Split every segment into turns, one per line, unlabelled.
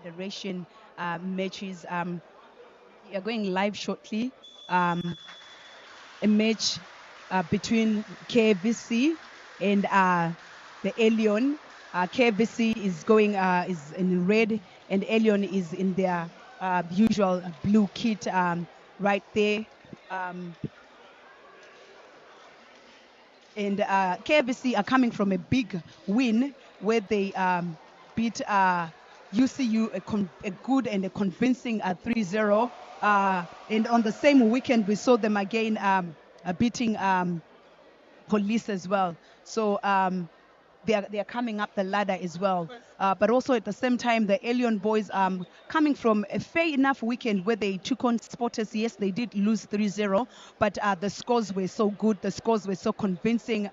Federation matches. We are going live shortly. A match between Kavc and the Elyon. Kavc is going is in red, and Elyon is in their usual blue kit right there. And Kavc are coming from a big win where they beat UCU a good and a convincing 3-0. And on the same weekend, we saw them again beating Police as well. So they are coming up the ladder as well. But also at the same time, the Elyon boys coming from a fair enough weekend where they took on Spotters. Yes, they did lose 3-0, but the scores were so good. The scores were so convincing.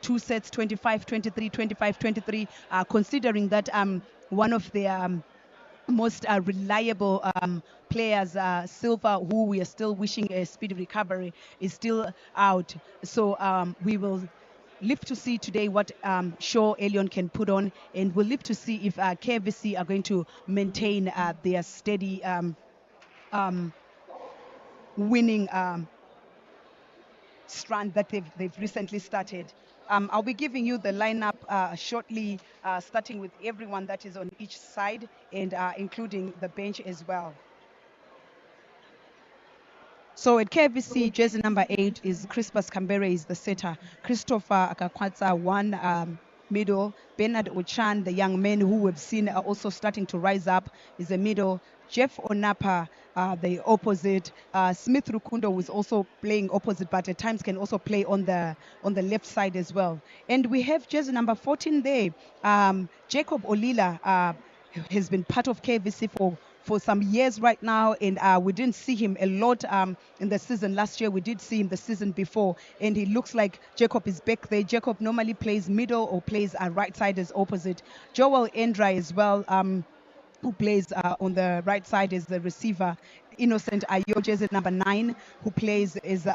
Two sets, 25-23, 25-23, considering that one of their most reliable players, Silva, who we are still wishing a speedy recovery, is still out. So we will live to see today what show Elyon can put on, and we'll live to see if Kavc are going to maintain their steady winning strand that they've recently started. I'll be giving you the lineup shortly, starting with everyone that is on each side and including the bench as well. So at Kavc, jersey number 8 is Crispus Kambere is the setter. Christopher Akakwatsa, one middle. Bernard Ochan, the young man who we've seen are also starting to rise up, is the middle. Jeff Onapa, the opposite. Smith Rukundo, who is also playing opposite, but at times can also play on the left side as well. And we have jersey number 14 there. Jacob Olila has been part of Kavc for some years right now, and we didn't see him a lot in the season last year. We did see him the season before, and he looks like Jacob is back there. Jacob normally plays middle or plays right side as opposite. Joel Endra as well, who plays on the right side as the receiver. Innocent Ayo, jersey number 9, who plays as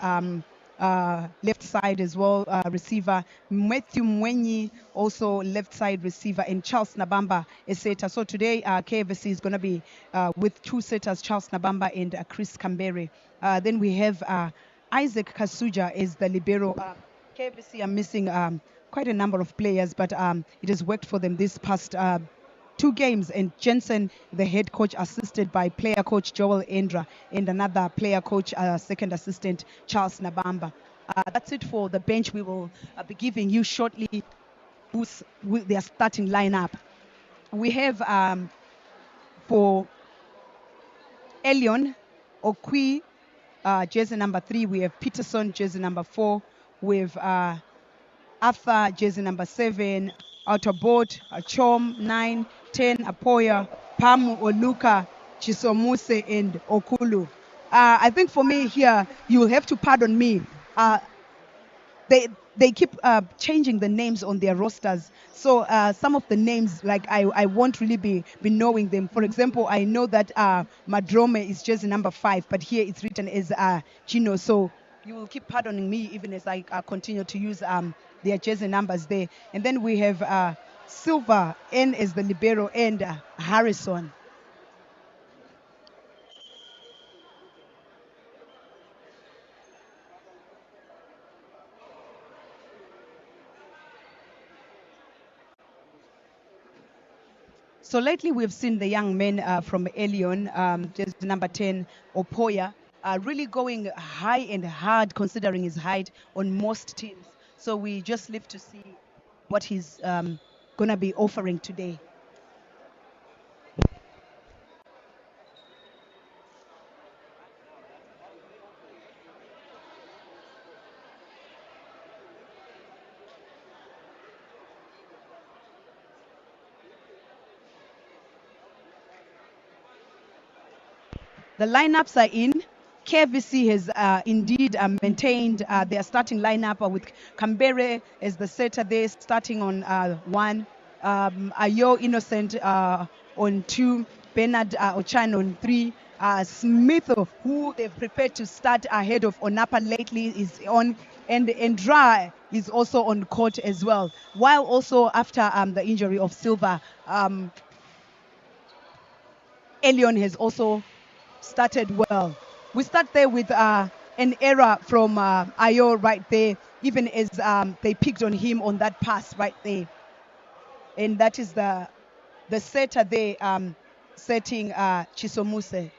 left side as well, receiver. Matthew Mwenyi, also left side receiver, and Charles Nabamba, a setter. So today, Kavc is going to be with two setters, Charles Nabamba and Chris Kambere. Then we have Isaac Kasuja as the libero. Kavc are missing quite a number of players, but it has worked for them this past 2 games, and Jensen, the head coach, assisted by player coach Joel Endra and another player coach, second assistant Charles Nabamba. That's it for the bench. We will be giving you shortly who's their starting lineup. We have for Elyon, Okwi, jersey number 3. We have Peterson, jersey number 4. We have Arthur, jersey number 7. Autobot, Chom, 9, 10, Apoya, Pamu, Oluka, Chisomuse, and Okulu. I think for me here, you will have to pardon me. They keep changing the names on their rosters. So some of the names, like I won't really be knowing them. For example, I know that Madrome is jersey number 5, but here it's written as Chino. So you will keep pardoning me even as I continue to use their jersey numbers there. And then we have Silva, N as the libero, and Harrison. So lately we've seen the young men from Elyon, just number 10, Opoya, really going high and hard considering his height on most teams. So we just live to see what he's going to be offering today. The lineups are in. Kavc has indeed maintained their starting lineup with Kambere as the setter there, starting on 1. Ayo Innocent on 2. Bernard Ochan on 3. Smith, who they've prepared to start ahead of Onapa lately, is on. And Endra is also on court as well. While also after the injury of Silva, Elyon has also started well. We start there with an error from Ayo right there, even as they picked on him on that pass right there. And that is the setter there setting Chisomuse.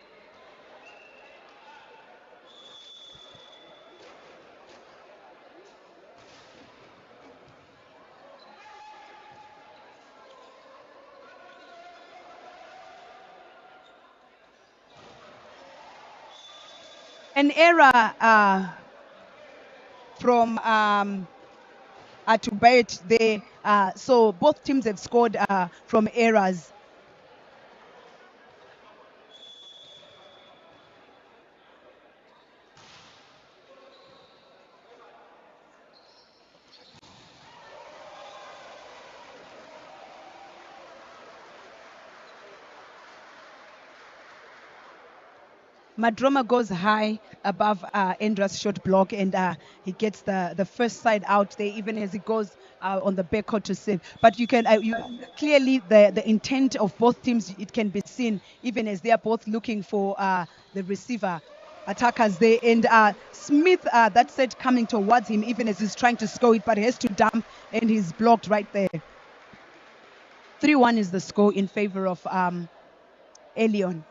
An error from Atubait there. So both teams have scored from errors. Madroma goes high above Endra's shot block, and he gets the first side out there, even as he goes on the backcourt to save. But you can clearly the intent of both teams, it can be seen, even as they are both looking for the receiver. Attackers there, and Smith, that set coming towards him, even as he's trying to score it, but he has to dump, and he's blocked right there. 3-1 is the score in favor of Elyon.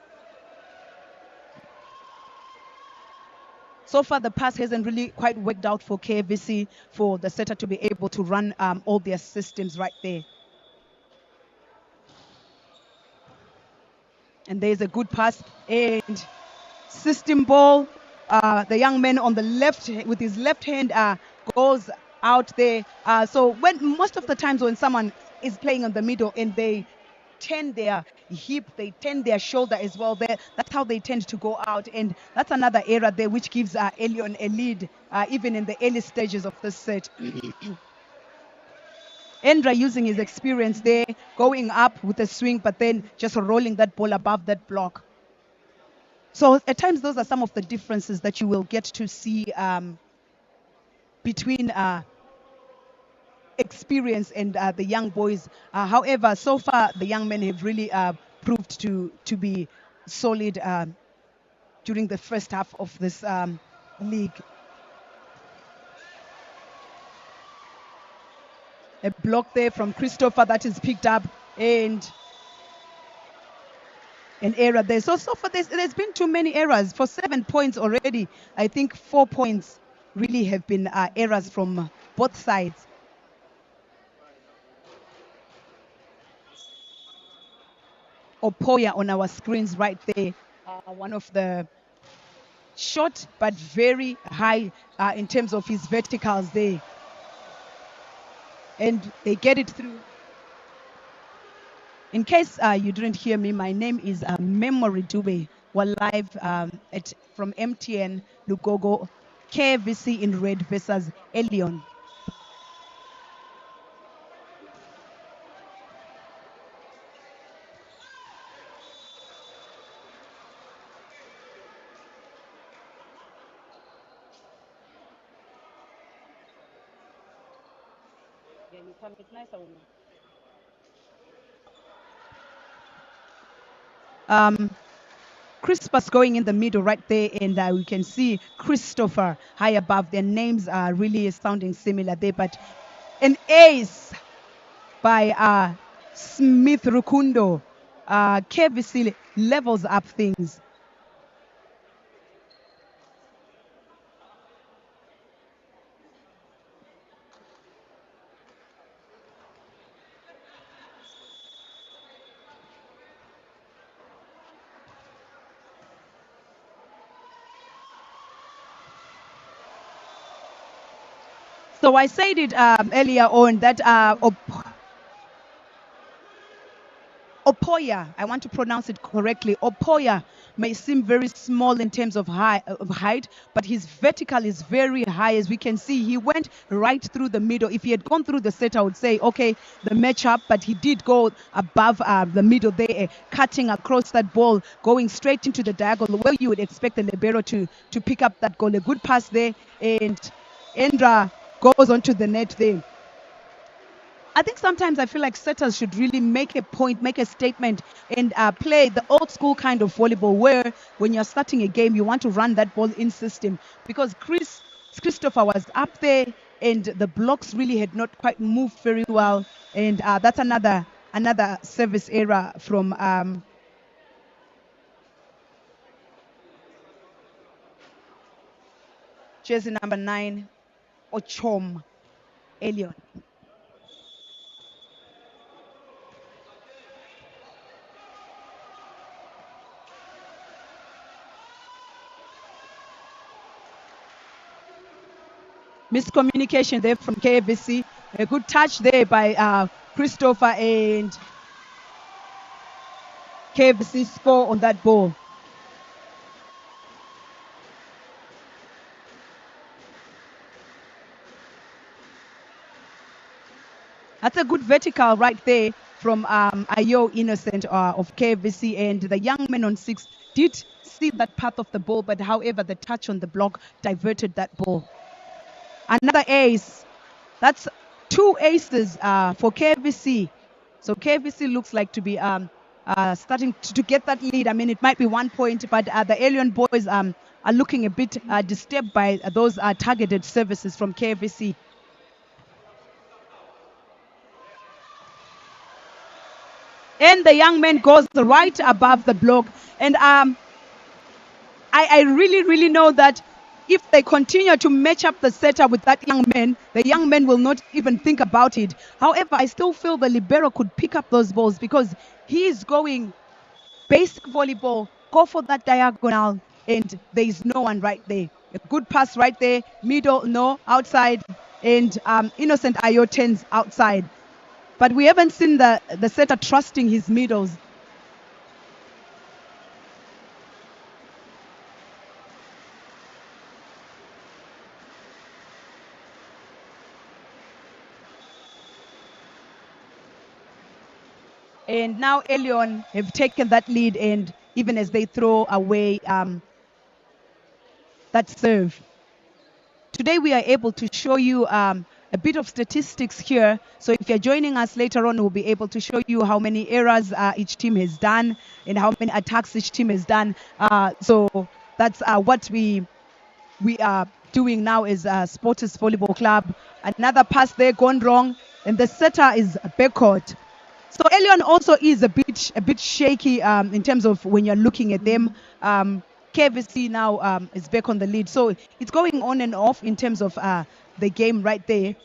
So far, the pass hasn't really quite worked out for Kavc, for the setter to be able to run all their systems right there. And there's a good pass, and system ball. The young man on the left, with his left hand, goes out there. So when most of the times when someone is playing on the middle and they turn their hip, they turn their shoulder as well there, that's how they tend to go out, and that's another error there which gives Elyon a lead even in the early stages of this set. Endra using his experience there, going up with a swing, but then just rolling that ball above that block. So at times those are some of the differences that you will get to see between experience and the young boys. However, so far the young men have really proved to be solid during the first half of this league. A block there from Christopher that is picked up, and an error there. So far there's been too many errors. For 7 points already, I think 4 points really have been errors from both sides. Opoya on our screens right there. One of the short but very high in terms of his verticals there. And they get it through. In case you didn't hear me, my name is Memory Dube. We're live from MTN LUGOGO, Kavc in red versus Elyon. Crispus going in the middle right there, and we can see Christopher high above. Their names are really sounding similar there, but an ace by Smith Rukundo. Kavc levels up things. So I said it earlier on that Opoya, I want to pronounce it correctly. Opoya may seem very small in terms of height, but his vertical is very high. As we can see, he went right through the middle. If he had gone through the set, I would say, okay, the matchup, but he did go above the middle there, cutting across that ball, going straight into the diagonal, where you would expect the libero to pick up that goal. A good pass there, and Endra goes onto the net there. I think sometimes I feel like setters should really make a point, make a statement, and play the old school kind of volleyball where when you're starting a game, you want to run that ball in system. Because Christopher was up there and the blocks really had not quite moved very well. And that's another service error from jersey number 9, Ochom, Elyon. Miscommunication there from KVC. A good touch there by Christopher, and KVC score on that ball. That's a good vertical right there from Ayo Innocent of KVC, and the young man on 6 did see that path of the ball, but however the touch on the block diverted that ball. Another ace. That's 2 aces for KVC. So KVC looks like to be starting to get that lead. I mean, it might be 1 point, but the Elyon boys are looking a bit disturbed by those targeted services from KVC. And the young man goes right above the block. And I really know that if they continue to match up the setter with that young man, the young man will not even think about it. However, I still feel the libero could pick up those balls because he is going basic volleyball, go for that diagonal, and there is no one right there. A good pass right there, middle, no, outside, and Innocent Ayo turns outside. But we haven't seen the setter trusting his middles. And now Elyon have taken that lead, and even as they throw away that serve. Today we are able to show you a bit of statistics here. So if you're joining us later on, we'll be able to show you how many errors each team has done and how many attacks each team has done. So that's what we are doing now as Sporters Volleyball Club. Another pass there gone wrong, and the setter is backcourt. So Elyon also is a bit shaky in terms of when you're looking at them. KVC now is back on the lead. So it's going on and off in terms of the game right there.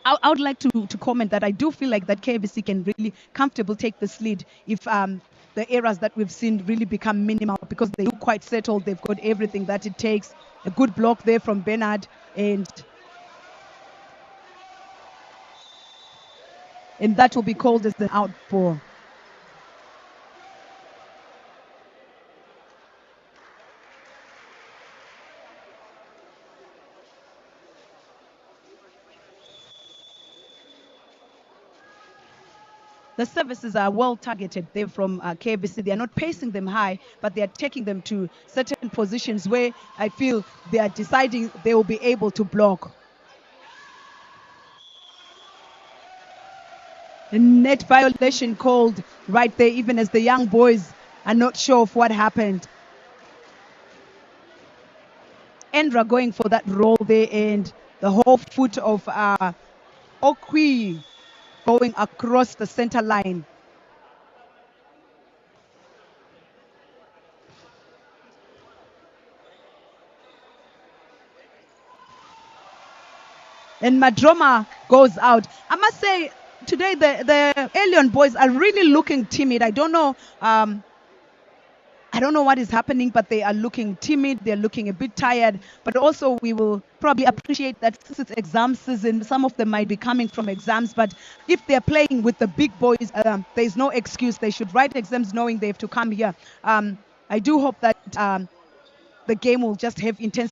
I would like to comment that I do feel like that KVC can really comfortably take this lead if the errors that we've seen really become minimal, because they do quite settled. They've got everything that it takes. A good block there from Bernard, and that will be called as an out ball. The services are well targeted there from KVC. They are not pacing them high, but they are taking them to certain positions where I feel they are deciding they will be able to block. A net violation called right there, even as the young boys are not sure of what happened. Endra going for that roll there, and the whole foot of Okwi going across the center line. And Madroma goes out. I must say, today the Elyon boys are really looking timid. I don't know what is happening, but they are looking timid. They're looking a bit tired. But also, we will probably appreciate that since it's exam season, some of them might be coming from exams. But if they're playing with the big boys, there's no excuse. They should write exams knowing they have to come here. I do hope that the game will just have intense.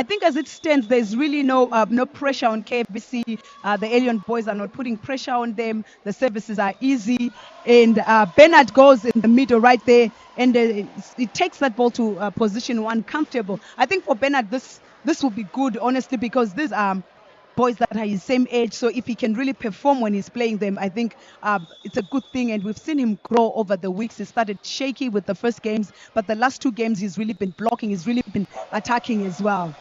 I think as it stands, there's really no pressure on KFC. The Elyon boys are not putting pressure on them. The services are easy. And Bernard goes in the middle right there. And it takes that ball to position one comfortable. I think for Bernard, this will be good, honestly, because these are boys that are his same age. So if he can really perform when he's playing them, I think it's a good thing. And we've seen him grow over the weeks. He started shaky with the first games, but the last 2 games he's really been blocking. He's really been attacking as well.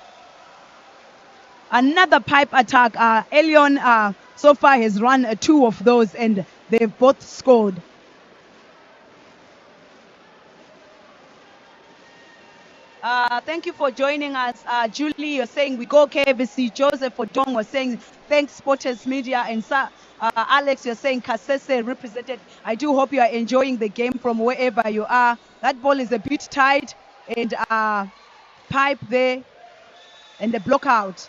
Another pipe attack. Elyon so far has run 2 of those, and they've both scored. Thank you for joining us. Julie, you're saying we go KVC. Joseph Odong was saying thanks Sporters Media. And Alex, you're saying Kasese represented. I do hope you are enjoying the game from wherever you are. That ball is a bit tight, and pipe there and the block out.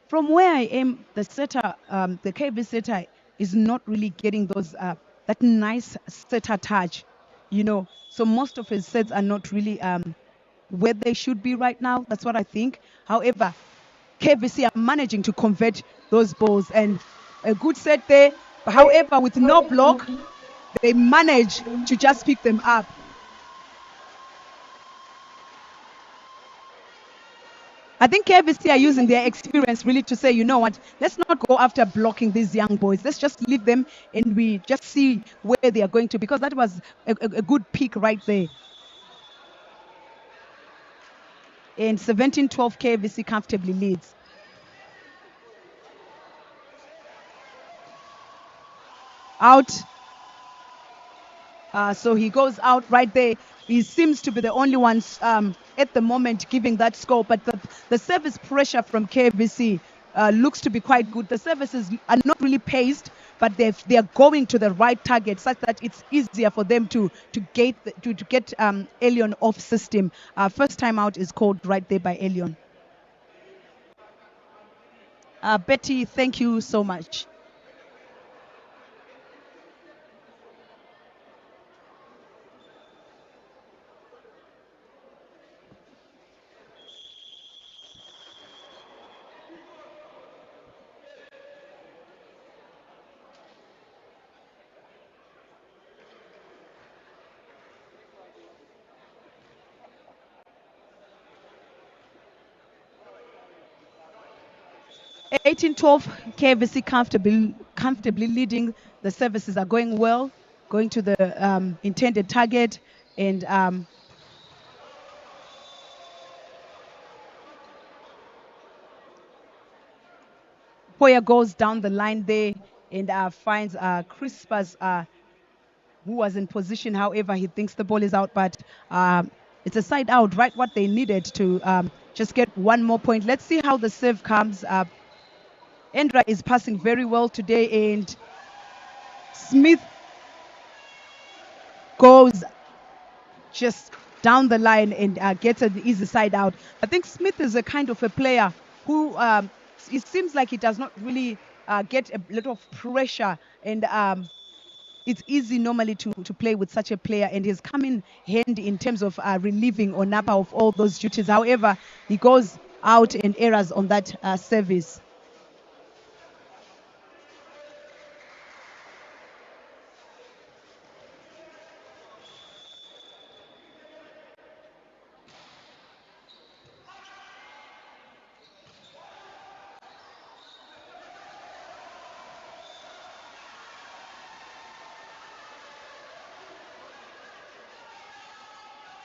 From where I am, the setter, the KV setter is not really getting those that nice setter touch, you know. So most of his sets are not really where they should be right now. That's what I think. However, KVC are managing to convert those balls, and a good set there. However, with no block, they manage to just pick them up. I think KVC are using their experience really to say, you know what, let's not go after blocking these young boys. Let's just leave them and we just see where they are going to, because that was a good pick right there. And 17-12 KVC comfortably leads. Out. So he goes out right there. He seems to be the only one at the moment giving that score. But the service pressure from KVC looks to be quite good. The services are not really paced, but they are going to the right target such that it's easier for them to get Elyon off system. First time out is called right there by Elyon. Betty, thank you so much. (18-12) KVC comfortably leading. The services are going well, going to the intended target, and Poya goes down the line there and finds Crispus, who was in position. However, he thinks the ball is out, but it's a side out, right? What they needed to just get one more point. Let's see how the serve comes. Endra is passing very well today, and Smith goes just down the line and gets an easy side out. I think Smith is a kind of a player who it seems like he does not really get a lot of pressure, and it's easy normally to play with such a player, and he's come in handy in terms of relieving Onapa of all those duties. However, he goes out and errors on that service.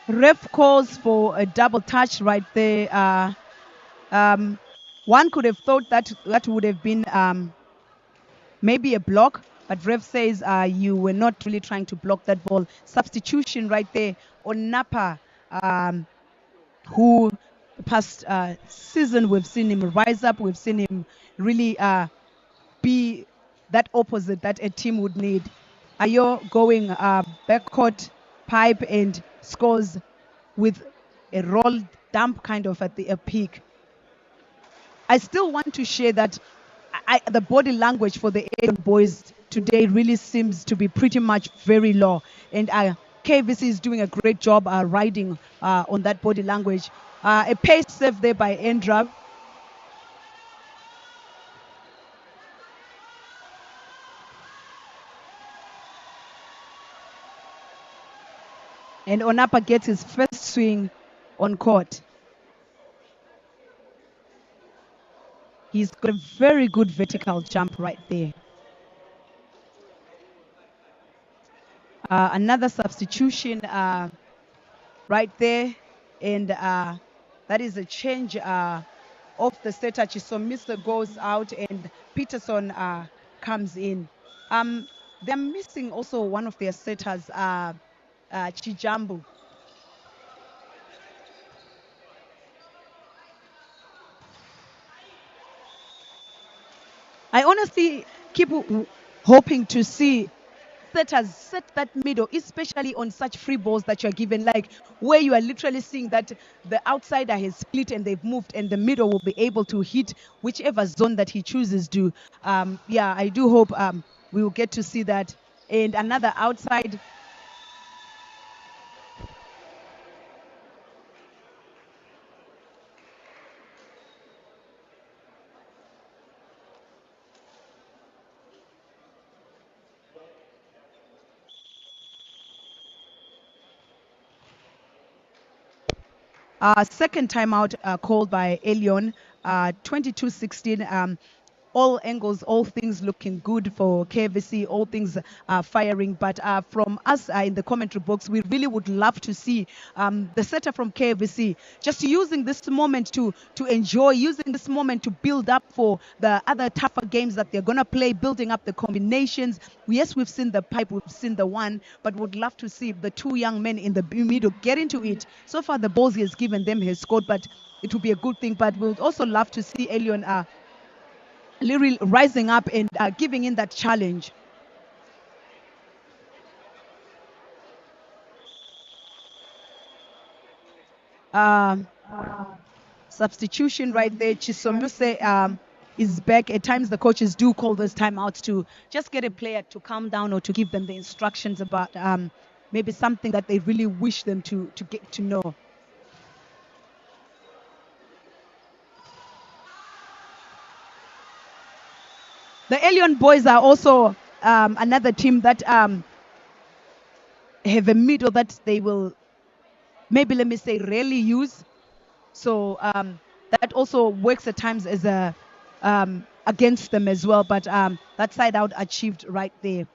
Ref calls for a double touch right there. One could have thought that would have been maybe a block, but ref says you were not really trying to block that ball. Substitution right there on Napa, who past season we've seen him rise up. We've seen him really be that opposite that a team would need. Ayo going backcourt pipe and scores with a roll dump kind of at the peak. I still want to share that the body language for the Elyon boys today really seems to be pretty much very low. And KVC is doing a great job riding on that body language. A pace save there by Endra. And Onapa gets his first swing on court. He's got a very good vertical jump right there. Another substitution right there. And that is a change of the setter. Chisomise goes out and Peterson comes in. They're missing also one of their setters, Chijambu. I honestly keep hoping to see setters set that middle, especially on such free balls that you're given, like where you are literally seeing that the outsider has split and they've moved and the middle will be able to hit whichever zone that he chooses to. Yeah, I do hope we will get to see that. And another outside. Second timeout called by Elyon, 22-16. All angles, all things looking good for KVC, all things firing. But from us in the commentary box, we really would love to see the setter from KVC just using this moment to enjoy, using this moment to build up for the other tougher games that they're going to play, building up the combinations. Yes, we've seen the pipe, we've seen the one, but would love to see the two young men in the middle get into it. So far, the balls he has given them has scored, but it would be a good thing. But we'd also love to see Elyon literally rising up and giving in that challenge. Substitution right there. Chisomuse is back. At times the coaches do call those timeouts to just get a player to calm down or to give them the instructions about maybe something that they really wish them to get to know. The Elyon boys are also another team that have a middle that they will maybe, let me say, rarely use. So that also works at times as a against them as well. But that side out achieved right there.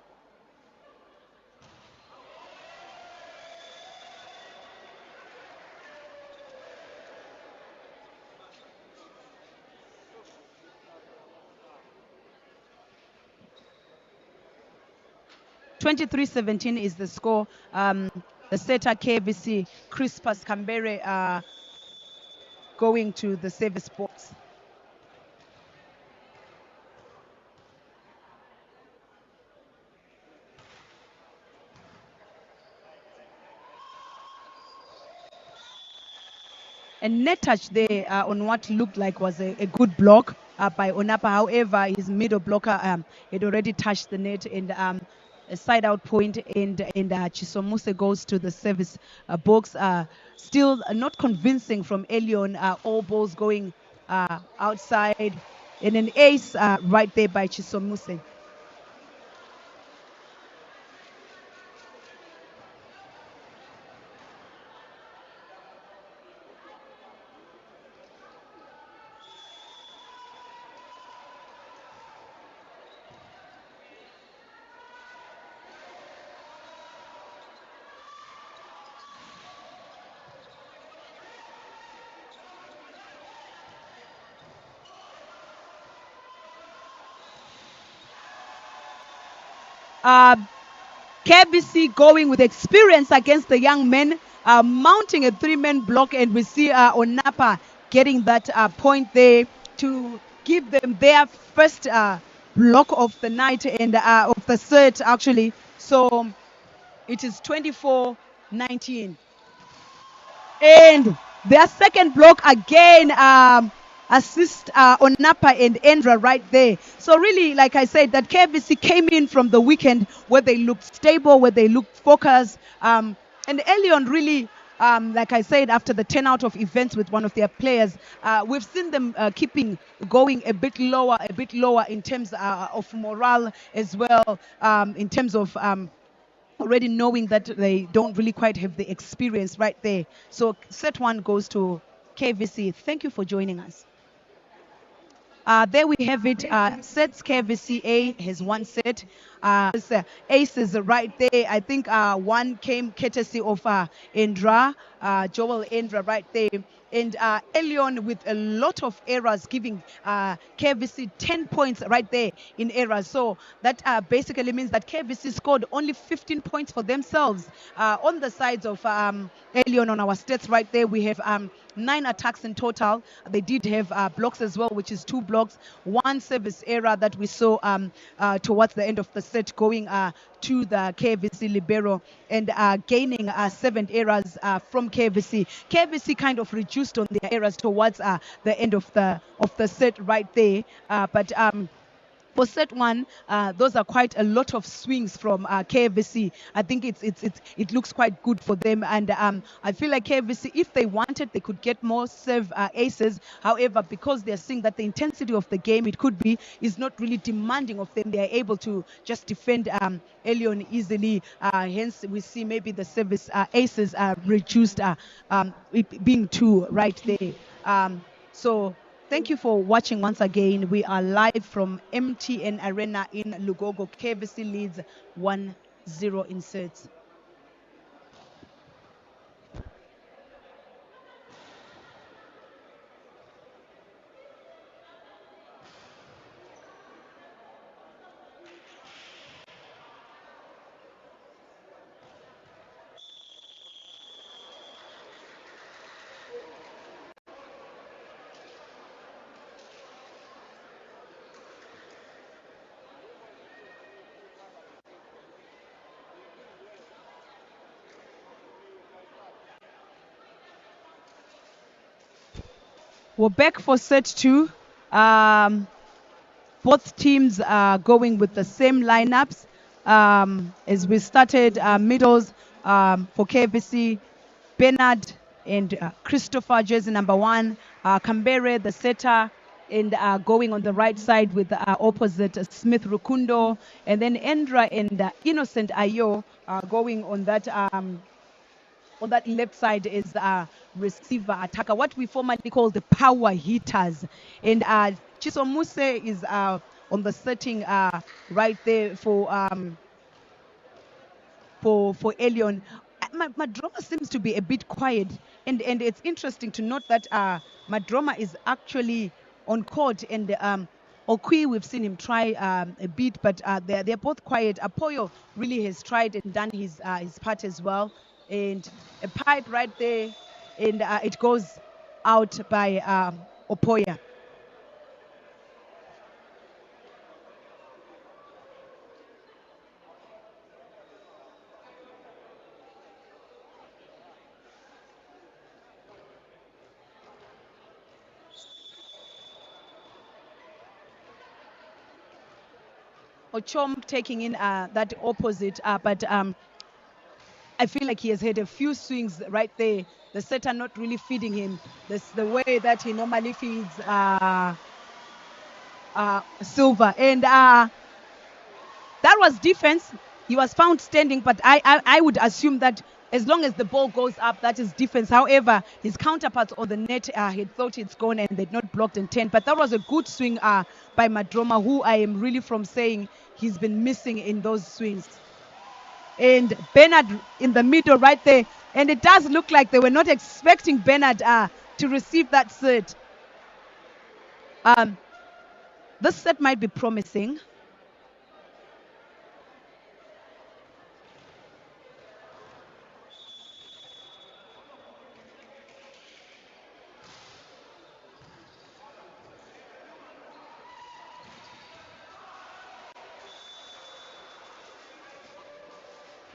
(23-17) is the score. The setter KVC, Crispus Kambere, going to the service box. And net touch there on what looked like was a good block by Onapa. However, his middle blocker had already touched the net, and a side out point, and Chisomuse goes to the service box. Still not convincing from Elyon. All balls going outside, and an ace right there by Chisomuse. KBC going with experience against the young men, mounting a three-man block, and we see Onapa getting that point there to give them their first block of the night and of the set, actually. So it is 24-19. And their second block again assist on Napa and Endra right there. So really, like I said, that KVC came in from the weekend where they looked stable, where they looked focused. And Elyon really, like I said, after the 10 out of events with one of their players, we've seen them going a bit lower in terms of morale as well, in terms of already knowing that they don't really quite have the experience right there. So set one goes to KVC. Thank you for joining us. There we have it. Sets Kavc-A has one set. Aces right there. I think one came courtesy of Endra, Joel Endra right there. And Elyon with a lot of errors, giving KVC 10 points right there in errors. So that basically means that KVC scored only 15 points for themselves. On the sides of Elyon, on our stats right there, we have 9 attacks in total. They did have blocks as well, which is 2 blocks, 1 service error that we saw towards the end of the set, going to the KVC libero, and gaining 7 errors from KVC. KVC kind of reduced on their errors towards the end of the set right there, but for set one, those are quite a lot of swings from KVC. I think it looks quite good for them, and I feel like KVC, if they wanted, they could get more serve aces. However, because they're seeing that the intensity of the game, it could be, is not really demanding of them, they are able to just defend Elyon easily. Hence, we see maybe the service aces are reduced, it being 2 right there. So thank you for watching once again. We are live from MTN Arena in LUGOGO. KVC leads 1-0 in sets. We're back for set 2. Both teams are going with the same lineups. As we started middles for KVC, Bernard and Christopher, jersey number 1, Kambere, the setter, and going on the right side with opposite Smith Rukundo, and then Endra and Innocent Ayo going on that left side is receiver attacker, what we formerly call the power hitters. And Chisomuse is on the setting right there for Elyon. Madroma seems to be a bit quiet, and it's interesting to note that Madroma is actually on court, and Okwi, we've seen him try a bit, but they're both quiet. Apoyo really has tried and done his part as well, and a pipe right there, and it goes out by Opoya. Ochom taking in that opposite, but I feel like he has had a few swings right there. The setter not really feeding him the way that he normally feeds Silver. And that was defense. He was found standing, but I would assume that as long as the ball goes up, that is defense. However, his counterparts on the net had thought it's gone and they'd not blocked and 10. But that was a good swing by Madroma, who I am really from saying he's been missing in those swings. And Bernard in the middle right there. And it does look like they were not expecting Bernard to receive that set. This set might be promising.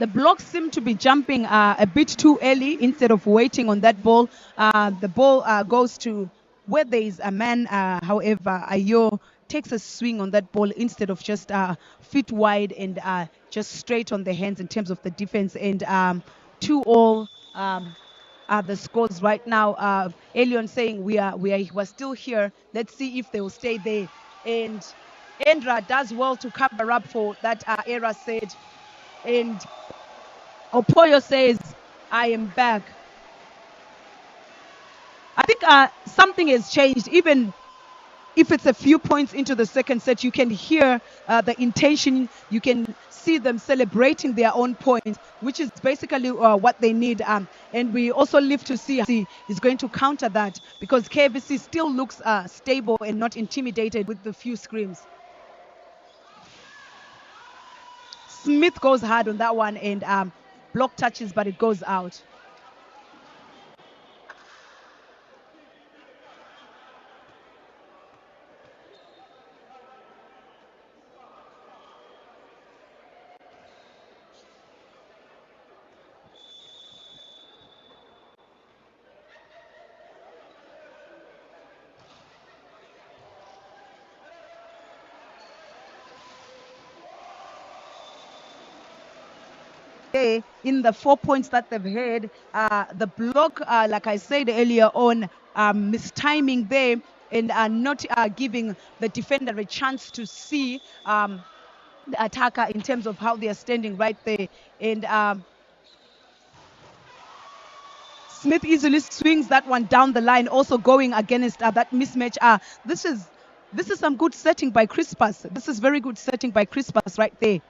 The blocks seem to be jumping a bit too early instead of waiting on that ball. The ball goes to where there is a man, however, Ayo takes a swing on that ball instead of just feet wide and just straight on the hands in terms of the defense. And 2-all are the scores right now. Elyon saying we're still here. Let's see if they will stay there. And Endra does well to cover up for that error said. And Opoyo says, I am back. I think something has changed. Even if it's a few points into the second set, you can hear the intention. You can see them celebrating their own points, which is basically what they need. And we also live to see is going to counter that, because KVC still looks stable and not intimidated with the few screams. Smith goes hard on that one and block touches, but it goes out. In the 4 points that they've had, the block, like I said earlier on, mistiming there and not giving the defender a chance to see the attacker in terms of how they are standing right there. And Smith easily swings that one down the line, also going against that mismatch. This is some good setting by Crispus. This is very good setting by Crispus right there.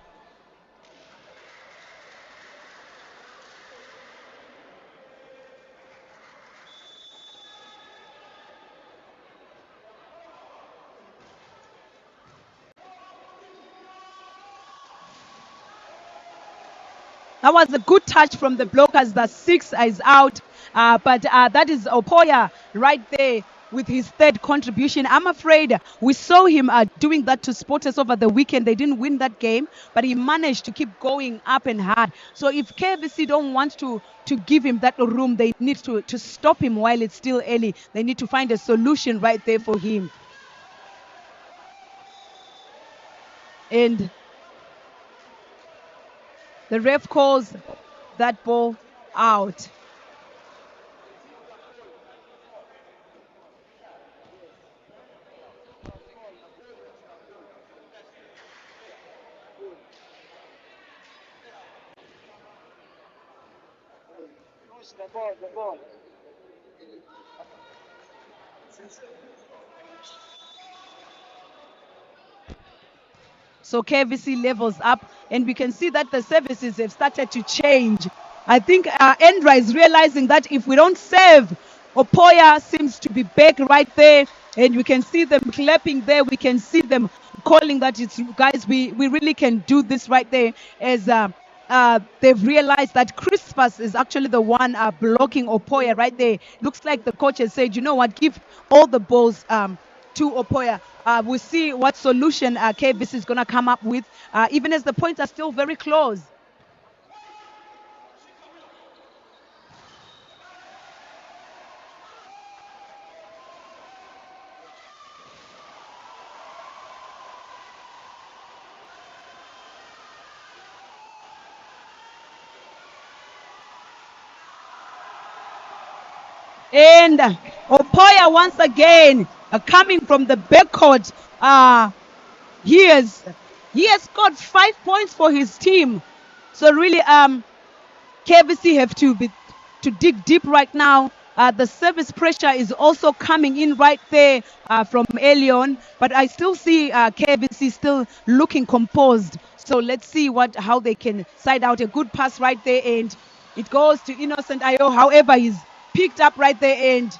That was a good touch from the blockers. The 6 is out, but that is Opoya right there with his third contribution. I'm afraid we saw him doing that to Sporters over the weekend. They didn't win that game, but he managed to keep going up and hard. So if KVC don't want to give him that room, they need to stop him while it's still early. They need to find a solution right there for him. And the ref calls that ball out. The ball. So KVC levels up, and we can see that the services have started to change. I think Endra is realizing that if we don't serve, Opoya seems to be back right there, and we can see them clapping there. We can see them calling that it's guys. We really can do this right there, as they've realized that Crispus is actually the one blocking Opoya right there. Looks like the coach has said, you know what, give all the balls to Opoya. We'll see what solution KVC is going to come up with, even as the points are still very close. And Opoya once again coming from the backcourt. He has scored 5 points for his team. So really, KVC have to dig deep right now. The service pressure is also coming in right there from Elyon, but I still see KVC still looking composed. So let's see how they can side out. A good pass right there, and it goes to Innocent Ayo. However, he's picked up right there, and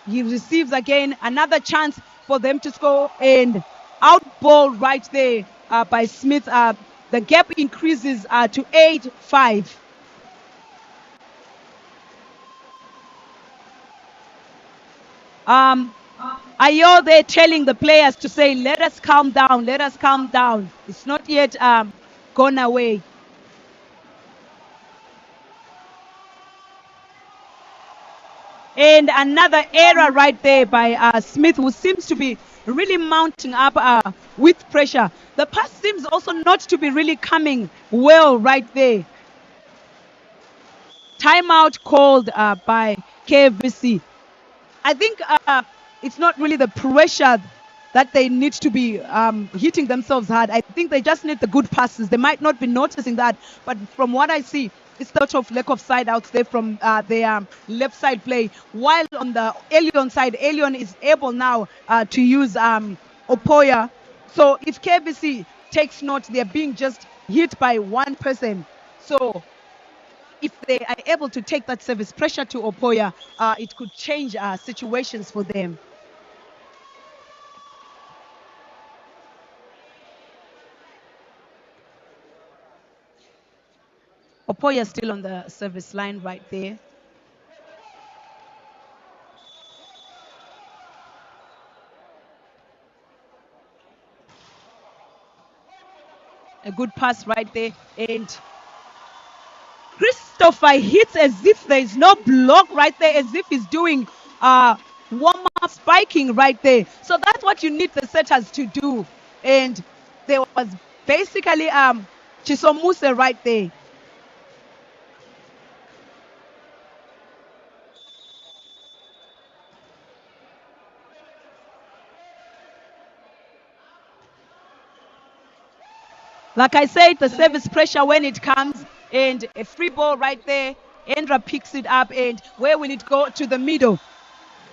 he receives again another chance for them to score, and out ball right there by Smith. The gap increases to 8-5. Ayo there telling the players to say, let us calm down, let us calm down. It's not yet gone away. And another error right there by Smith, who seems to be really mounting up with pressure. The pass seems also not to be really coming well right there. Timeout called by Kavc. I think it's not really the pressure that they need to be hitting themselves hard. I think they just need the good passes. They might not be noticing that, but from what I see, it's sort of lack of side outs there from their left side play. While on the Elyon side, Elyon is able now to use Opoya. So if Kavc takes note, they're being just hit by one person. So if they are able to take that service pressure to Opoya, it could change situations for them. Opoya still on the service line right there. A good pass right there. And Christopher hits as if there is no block right there, as if he's doing warm-up spiking right there. So that's what you need the setters to do. And there was basically Chisomuse right there. Like I said, the service pressure when it comes, and a free ball right there. Andra picks it up, and where will it go? To the middle.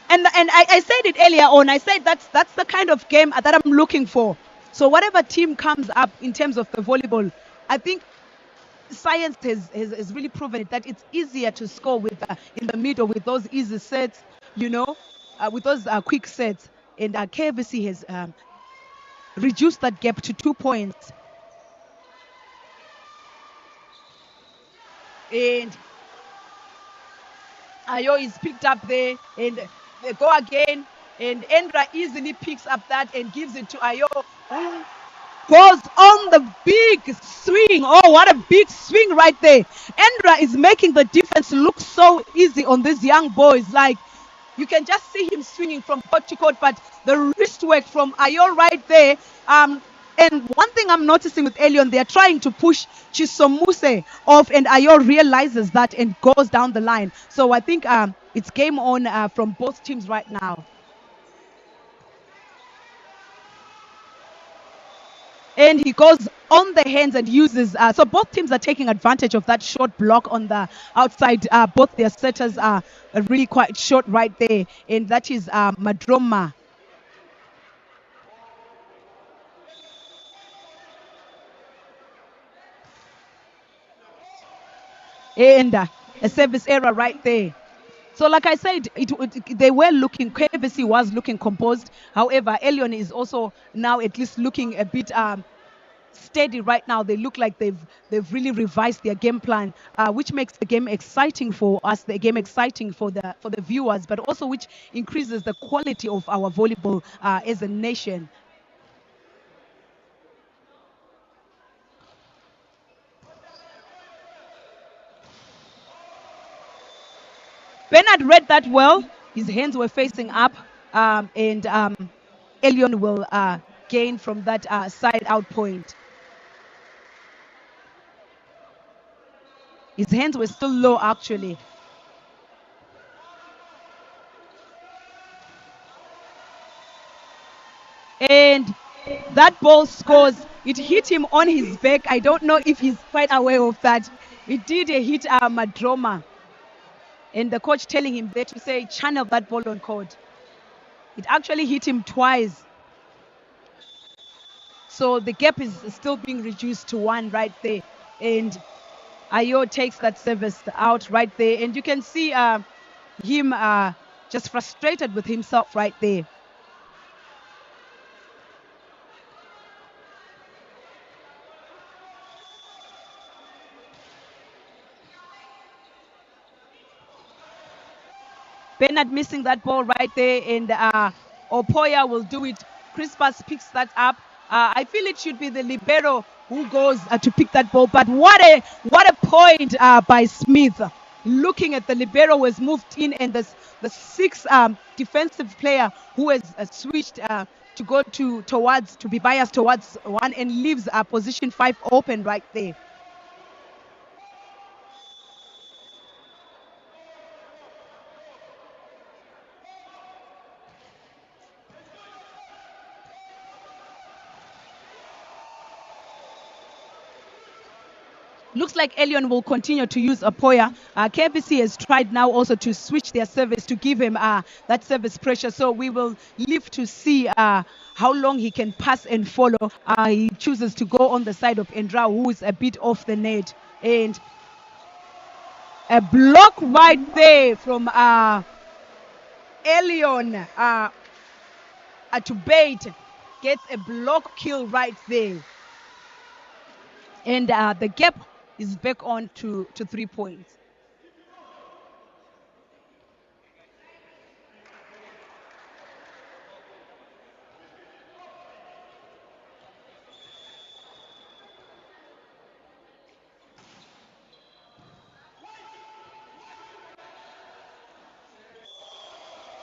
And I said it earlier on. I said that's the kind of game that I'm looking for. So whatever team comes up in terms of the volleyball, I think science has really proven it, that it's easier to score with in the middle with those easy sets, with those quick sets. And Kavc has reduced that gap to 2 points. And Ayo is picked up there, and they go again, and Endra easily picks up that and gives it to Ayo. Goes on the big swing. Oh, what a big swing right there. Endra is making the defense look so easy on these young boys. Like, you can just see him swinging from court to court, but the wrist work from Ayo right there. And one thing I'm noticing with Elyon, they're trying to push Chisomuse off, and Ayo realizes that and goes down the line. So I think it's game on from both teams right now. And he goes on the hands and uses, so both teams are taking advantage of that short block on the outside. Both their setters are really quite short right there, and that is Madroma. And a service error right there. So like I said, they were looking, Kavc was looking composed. However, Elyon is also now at least looking a bit steady right now. They look like they've really revised their game plan, which makes the game exciting for us, the game exciting for the viewers, but also which increases the quality of our volleyball as a nation. Bernard read that well. His hands were facing up, and Elyon will gain from that side out point. His hands were still low, actually. And that ball scores. It hit him on his back. I don't know if he's quite aware of that. It did hit Madroma. And the coach telling him there to say, channel that ball on court. It actually hit him twice. So the gap is still being reduced to 1 right there. And Ayo takes that service out right there. And you can see him just frustrated with himself right there. Bernard missing that ball right there, and Opoya will do it. Crispus picks that up. I feel it should be the libero who goes to pick that ball, but what a point by Smith. looking at the libero who has moved in, and the sixth defensive player who has switched to go to be biased towards one, and leaves position 5 open right there. Looks like Elyon will continue to use Apoya. KFC has tried now also to switch their service to give him that service pressure. So we will live to see how long he can pass and follow. He chooses to go on the side of Endra, who is a bit off the net. And a block right there from Elyon to bait. Gets a block kill right there. And the gap is back on to 3 points.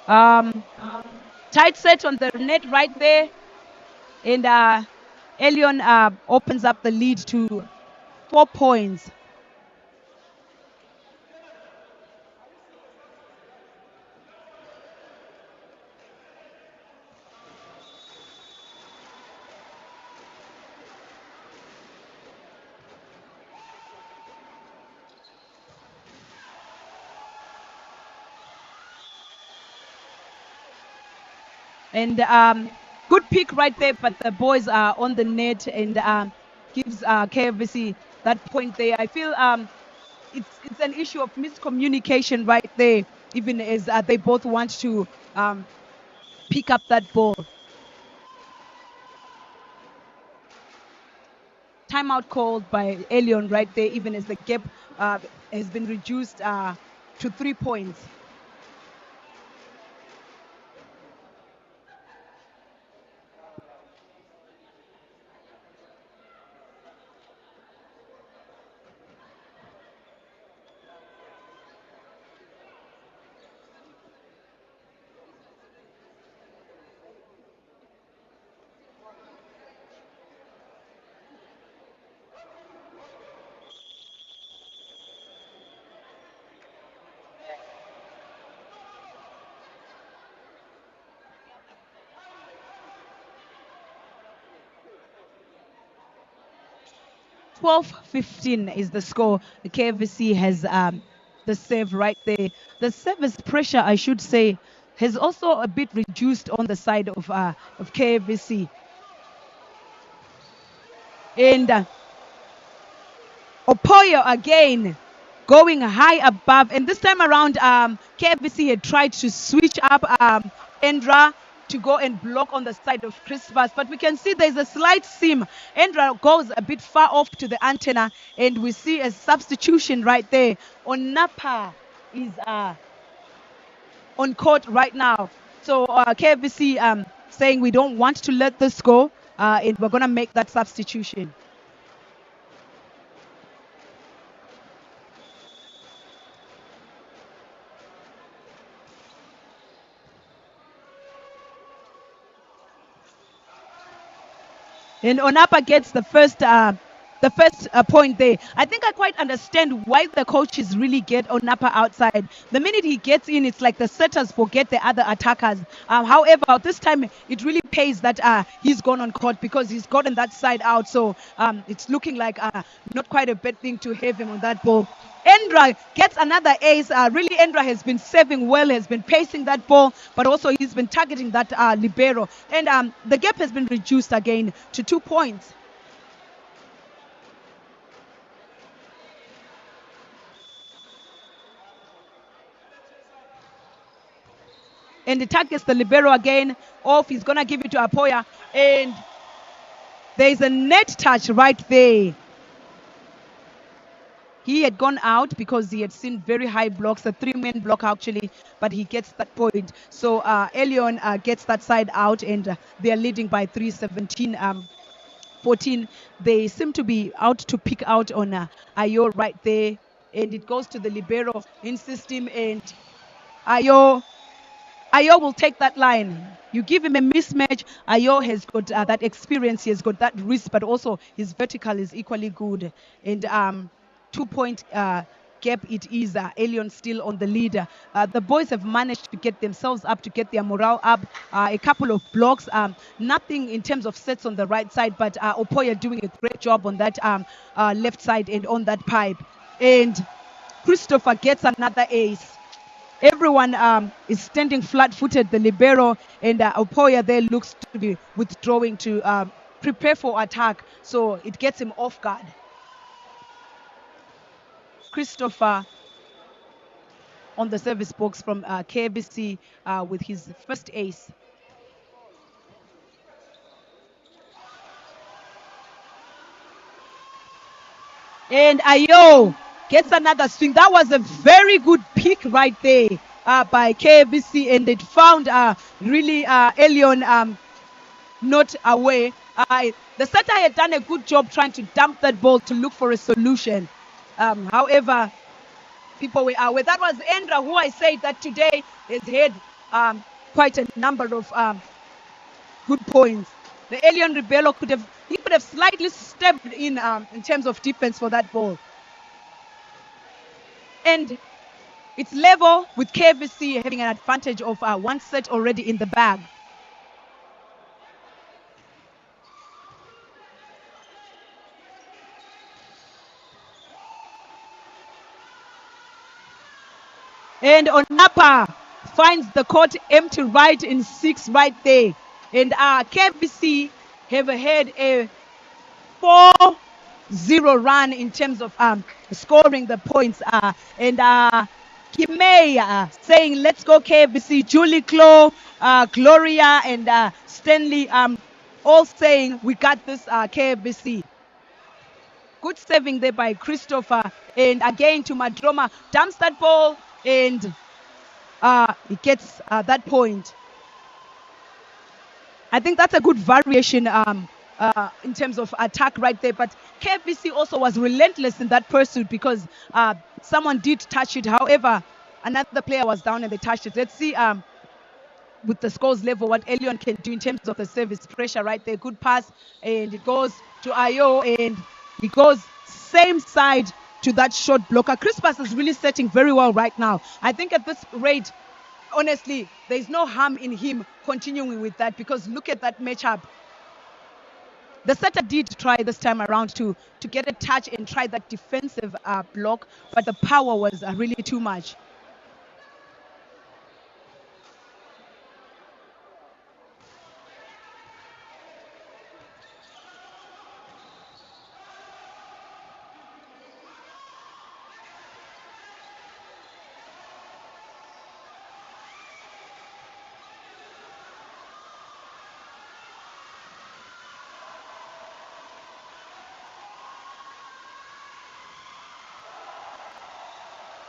Tight set on the net right there. And Elyon opens up the lead to 4 points. And good pick right there, but the boys are on the net, and gives KFC that point there. I feel it's an issue of miscommunication right there, even as they both want to pick up that ball. Timeout called by Elyon right there, even as the gap has been reduced to 3 points. (12-15) is the score. The KFC has the serve right there. The service pressure, I should say, has also a bit reduced on the side of KFC. And Opoyo again going high above, and this time around KFC had tried to switch up Endra to go and block on the side of Crispus, but we can see there's a slight seam. Endra goes a bit far off to the antenna, and we see a substitution right there. Onapa is on court right now. So KFC saying we don't want to let this go, and we're going to make that substitution. And Onapa gets the first point there. I think I quite understand why the coaches really get Onapa outside. The minute he gets in, it's like the setters forget the other attackers. However, this time it really pays that he's gone on court, because he's gotten that side out. So it's looking like not quite a bad thing to have him on that ball. Endra gets another ace. Really, Endra has been serving well, has been pacing that ball, but also he's been targeting that libero. And the gap has been reduced again to 2 points. And he targets the libero again. Off, he's going to give it to Apoya. And there's a net touch right there. He had gone out because he had seen very high blocks, a 3-man block actually, but he gets that point. So Elyon gets that side out, and they are leading by 3, 17-14. They seem to be out to pick out on Ayo right there. and it goes to the libero in system, and Ayo will take that line. You give him a mismatch. Ayo has got that experience. He has got that risk, but also his vertical is equally good. And 2-point gap it is. Elyon still on the lead. The boys have managed to get themselves up, to get their morale up. A couple of blocks. Nothing in terms of sets on the right side, but Opoya doing a great job on that left side and on that pipe. And Christopher gets another ace. Everyone is standing flat-footed, the libero, and Opoya there looks to be withdrawing to prepare for attack, so it gets him off guard. Christopher on the service box from Kavc with his first ace. And Ayo gets another swing. That was a very good pick right there by Kavc, and it found really Elyon not away. The setter had done a good job trying to dump that ball to look for a solution. However, people were aware. That was Endra, who I said that today has had quite a number of good points. The Elyon Rebello could have slightly stepped in terms of defense for that ball. And it's level with Kavc having an advantage of one set already in the bag. And Onapa finds the court empty right in 6 right there. And Kavc have had a 4-0 run in terms of scoring the points. And Kimei saying, let's go Kavc. Julie Klo, Gloria, and Stanley all saying, we got this Kavc. Good saving there by Christopher. And again to Madroma. Dumps that ball, and he gets that point. I think that's a good variation in terms of attack right there. But Kavc also was relentless in that pursuit because someone did touch it. However, another player was down and they touched it. Let's see with the scores level what Elyon can do in terms of the service pressure right there. Good pass, and it goes to Ayo, and he goes same side to that short blocker. Crispus is really setting very well right now. I think at this rate, honestly, there's no harm in him continuing with that, because look at that matchup. The setter did try this time around to get a touch and try that defensive block, but the power was really too much.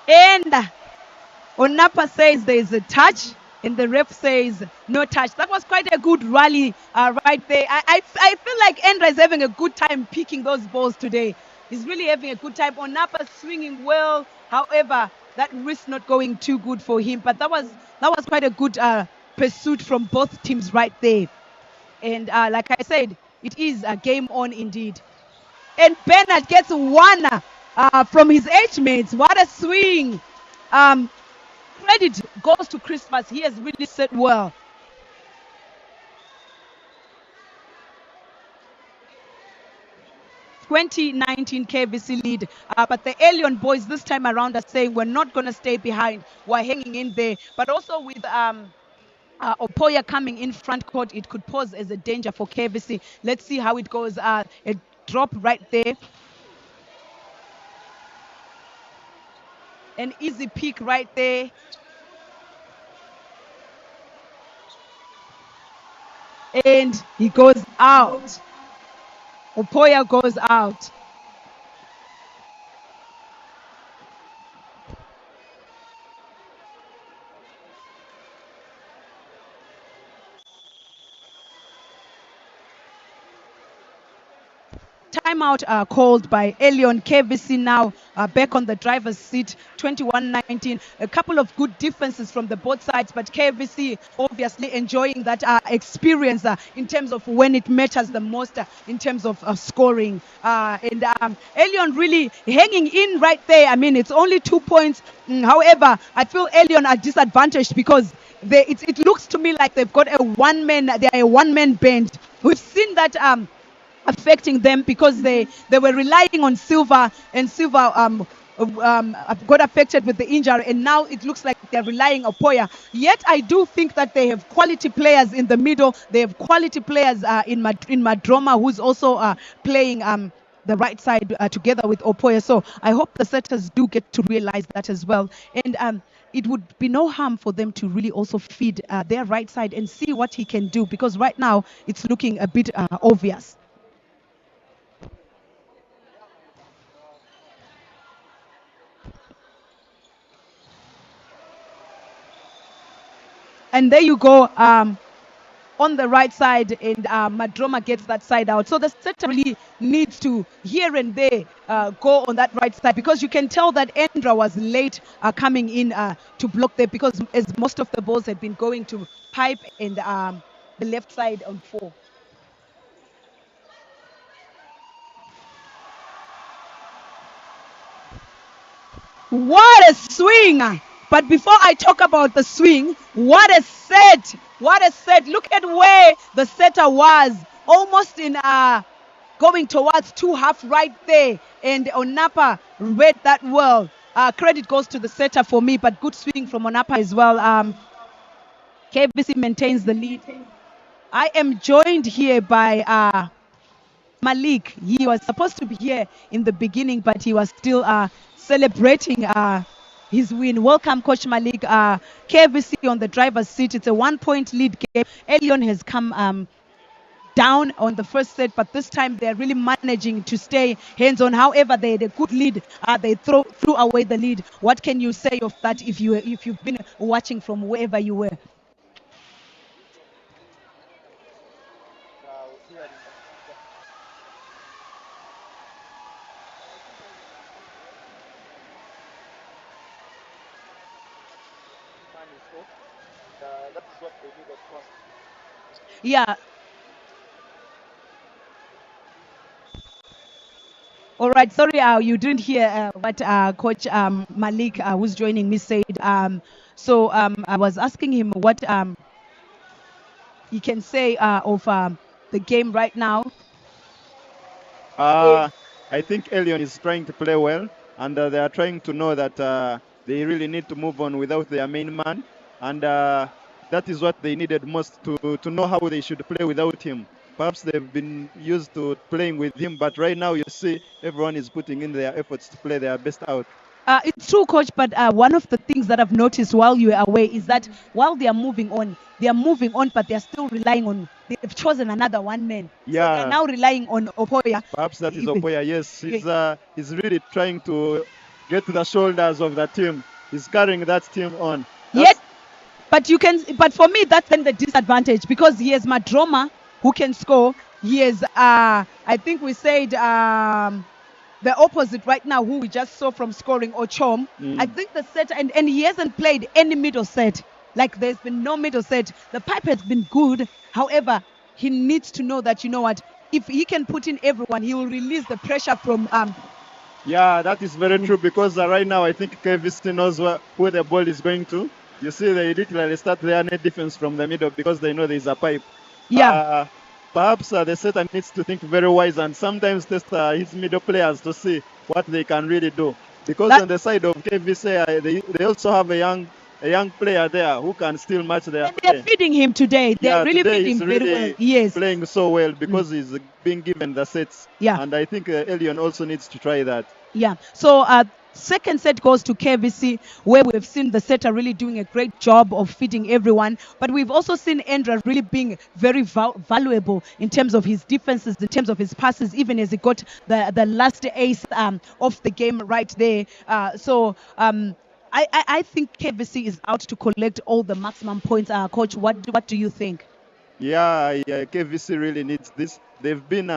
And Onapa says there is a touch, and the ref says no touch. That was quite a good rally right there. I feel like Endra is having a good time picking those balls today. He's really having a good time. Onapa swinging well. However, that risk not going too good for him. But that was quite a good pursuit from both teams right there. And like I said, it is a game on indeed. And Bernard gets one from his age mates. What a swing. Credit goes to Christmas. He has really set well. (2019) Kavc lead, but the Elyon boys this time around are saying we're not going to stay behind. We're hanging in there. But also with Opoya coming in front court, it could pose as a danger for Kavc. Let's see how it goes. A drop right there. An easy pick right there. And he goes out. Opoya goes out. Timeout called by Elyon. Kavc now back on the driver's seat, 21-19. A couple of good defenses from the both sides, but KVC obviously enjoying that experience in terms of when it matters the most in terms of scoring. And Elyon really hanging in right there. I mean, it's only 2 points. However, I feel Elyon are disadvantaged because it looks to me like they've got a one-man band. We've seen that affecting them because they were relying on Silva, and Silva got affected with the injury, and now it looks like they're relying on Poya. Yet I do think that they have quality players in the middle. They have quality players in Madroma, who's also playing the right side together with Opoya. So I hope the setters do get to realize that as well. And it would be no harm for them to really also feed their right side and see what he can do, because right now it's looking a bit obvious. And there you go. On the right side, and Madroma gets that side out. So the setter really needs to here and there go on that right side, because you can tell that Endra was late coming in to block there, because as most of the balls had been going to Pipe and the left side on 4. What a swing! But before I talk about the swing, what a set! What a set! Look at where the setter was, almost in going towards 2-half right there, and Onapa read that well. Credit goes to the setter for me, but good swing from Onapa as well. KBC maintains the lead. I am joined here by Malik. He was supposed to be here in the beginning, but he was still celebrating his win. Welcome, Coach Malik. KVC on the driver's seat. It's a 1-point lead game. Elyon has come down on the first set, but this time they're really managing to stay hands-on. However, they had a good lead. They threw away the lead. What can you say of that if you've been watching from wherever you were? Yeah. All right. Sorry, you didn't hear what Coach Malik, who's joining me, said. So I was asking him what he can say of the game right now.
I think Elyon is trying to play well, and they are trying to know that they really need to move on without their main man, and that is what they needed most, to know how they should play without him. Perhaps they've been used to playing with him, but right now you see everyone is putting in their efforts to play their best out.
It's true, Coach, but one of the things that I've noticed while you were away is that while they are moving on, but they're still relying on, they've chosen another one man.
Yeah.
So they're now relying on Opoya.
Perhaps that is Opoya, yes. He's really trying to get to the shoulders of the team. He's carrying that team on.
Yet, but for me, that's then the disadvantage, because he has Madroma who can score. He has, I think we said, the opposite right now, who we just saw from scoring, Ochom. I think the set, and he hasn't played any middle set. Like, there's been no middle set. The pipe has been good. However, he needs to know that, you know what, if he can put in everyone, he will release the pressure from...
Yeah, that is very true, because right now I think KVC knows who the ball is going to. You see, they literally start their net defense from the middle because they know there's a pipe.
Yeah.
Perhaps the setter needs to think very wise and sometimes test his middle players to see what they can really do. Because on the side of KVC, they also have a young player there who can still match their play.
They're feeding him today. They're really feeding him very well. Yes.
Playing so well because he's being given the sets.
Yeah.
And I think Elyon also needs to try that.
Yeah. So second set goes to KVC, where we've seen the setter really doing a great job of feeding everyone. But we've also seen Endra really being very valuable in terms of his defenses, in terms of his passes, even as he got the last ace of the game right there. I think KVC is out to collect all the maximum points. Coach, what do you think?
Yeah, KVC really needs this. They've been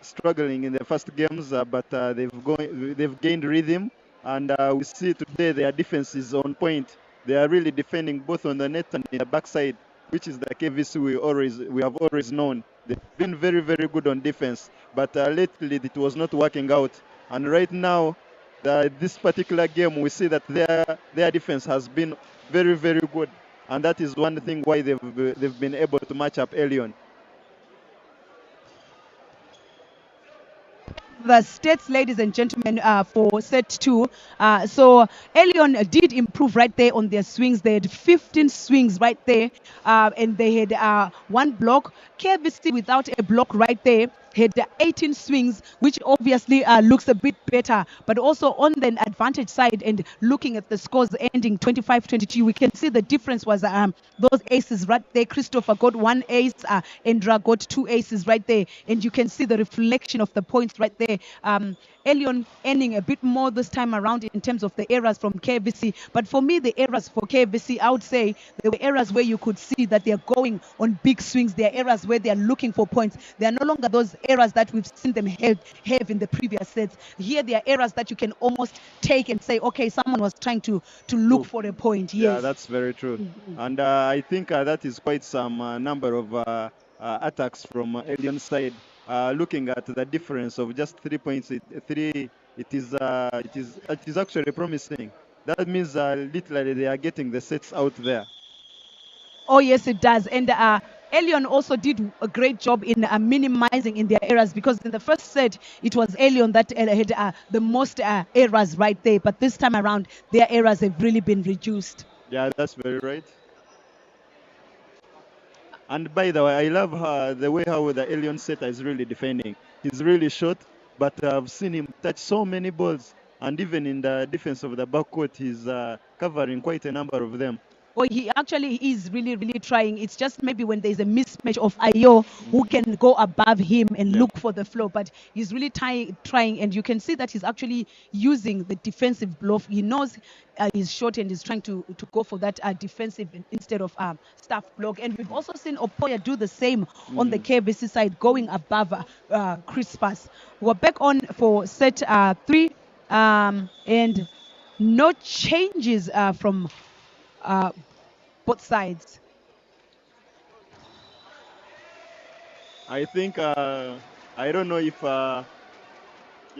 struggling in the first games, but they've gained rhythm, And we see today their defense is on point. They are really defending both on the net and in the backside, which is the KVC we have always known. They've been very, very good on defense, but lately it was not working out. And right now, this particular game, we see that their defense has been very, very good, and that is one thing why they've been able to match up Elyon.
The stats, ladies and gentlemen, for set two. So Elyon did improve right there on their swings. They had 15 swings right there, and they had one block. KVC without a block right there had 18 swings, which obviously looks a bit better. But also on the advantage side and looking at the scores ending 25-22, we can see the difference was those aces right there. Christopher got one ace, Endra got two aces right there. And you can see the reflection of the points right there. Elyon earning a bit more this time around in terms of the errors from KVC. But for me, the errors for KVC, I would say there were errors where you could see that they're going on big swings. There are errors where they're looking for points. They are no longer those errors that we've seen them have in the previous sets. Here, there are errors that you can almost take and say, okay, someone was trying to look for a point. Yes.
Yeah, that's very true. And I think that is quite some number of attacks from Elyon's side. Looking at the difference of just 3 points, it is actually promising. That means literally they are getting the sets out there.
Oh, yes, it does. And Elyon also did a great job in minimizing in their errors, because in the first set, it was Elyon that had the most errors right there. But this time around, their errors have really been reduced.
Yeah, that's very right. And by the way, I love the way how the Elyon setter is really defending. He's really short, but I've seen him touch so many balls. And even in the defense of the backcourt, he's covering quite a number of them.
Well, he actually is really, really trying. It's just maybe when there's a mismatch of Ayo who can go above him and look for the flow. But he's really trying, and you can see that he's actually using the defensive bluff. He knows he's short and he's trying to go for that defensive instead of staff block. And we've also seen Opoya do the same on the KVC side, going above Crispus. We're back on for set 3, and no changes from both sides.
I think I don't know if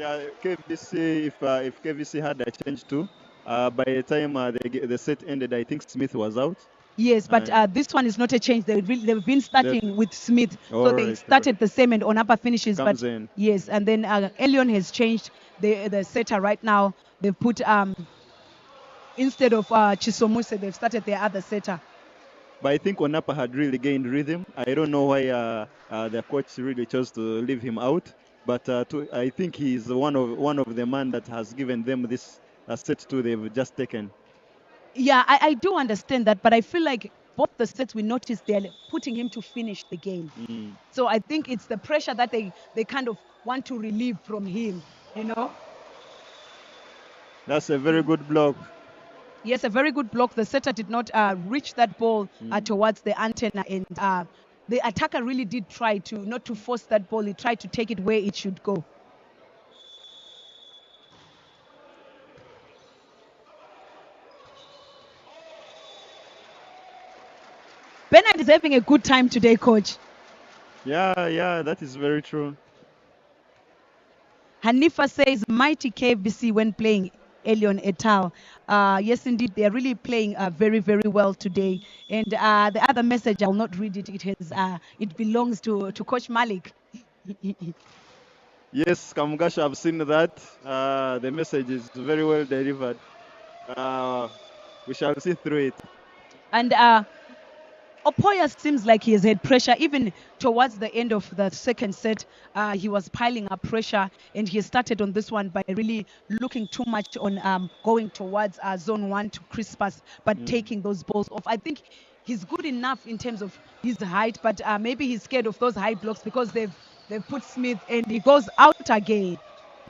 KVC if KVC had a change too. By the time the set ended, I think Smith was out.
Yes, but this one is not a change. They've been starting with Smith, so they started the same and Onapa finishes. But yes, and then Elyon has changed the setter right now. They've put instead of Chisomuse, they've started their other setter.
But I think Onapa had really gained rhythm. I don't know why the coach really chose to leave him out. But I think he's one of the men that has given them this set 2 they've just taken.
Yeah, I do understand that, but I feel like both the sets we noticed they're putting him to finish the game. So I think it's the pressure that they kind of want to relieve from him, you know.
That's a very good block.
Yes, a very good block. The setter did not reach that ball towards the antenna, and the attacker really did try to not to force that ball. He tried to take it where it should go. Bernard is having a good time today, coach.
Yeah, that is very true.
Hanifa says, mighty KVC when playing Elyon et al. Yes, indeed, they are really playing very, very well today. And the other message, I will not read it. It belongs to Coach Malik.
Yes, Kamugasha, I've seen that. The message is very well delivered. We shall see through it.
And Opoya seems like he has had pressure even towards the end of the second set. He was piling up pressure, and he started on this one by really looking too much on going towards zone 1 to Crispus, but taking those balls off. I think he's good enough in terms of his height, but maybe he's scared of those high blocks because they've put Smith, and he goes out again.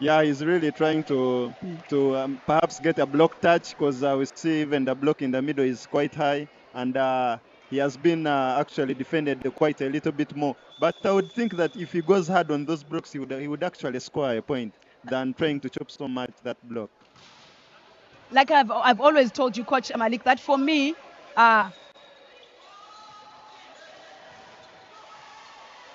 Yeah, he's really trying to perhaps get a block touch, because we see even the block in the middle is quite high, and he has been actually defended quite a little bit more. But I would think that if he goes hard on those blocks, he would actually score a point than trying to chop so much that block.
like I've always told you, Coach Malik, that for me,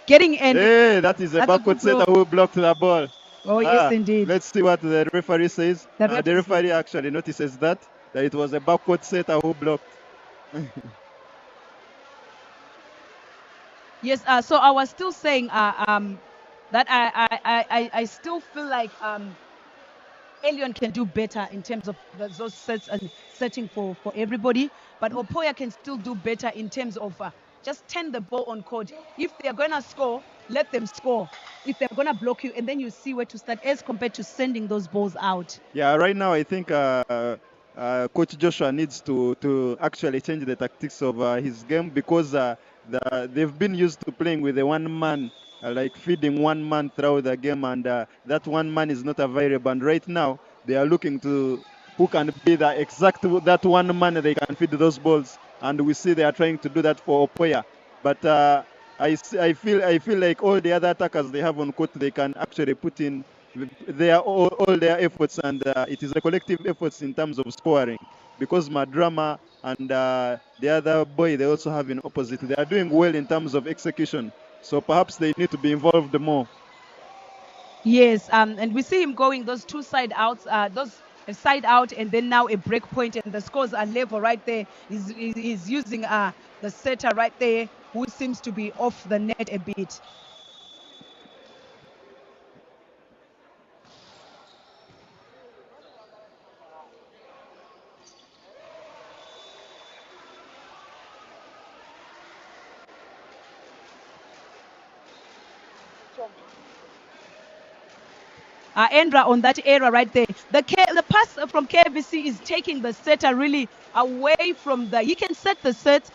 getting in.
Hey, that is a backward setter who blocked the ball.
Oh, yes, indeed.
Let's see what the referee says.
The
The referee actually notices that it was a backward setter who blocked.
Yes, so I was still saying that I still feel like Elyon can do better in terms of those sets and setting for everybody, but Opoya can still do better in terms of just turn the ball on court. If they're going to score, let them score. If they're going to block you, and then you see where to start as compared to sending those balls out.
Yeah, right now I think Coach Joshua needs to actually change the tactics of his game, because they've been used to playing with a one man, like feeding one man throughout the game, and that one man is not available. And right now they are looking to who can be the exact that one man they can feed those balls, and we see they are trying to do that for Opoya. But I feel like all the other attackers they have on court, they can actually put in all their efforts, and it is a collective efforts in terms of scoring, because Madrama and the other boy they also have in opposite, they are doing well in terms of execution, so perhaps they need to be involved more.
Yes, and we see him going those two side outs, those a side out, and then now a break point, and the scores are level right there. He's using the setter right there, who seems to be off the net a bit. Endra on that area right there. The pass from Kavc is taking the setter really away from the. He can set the set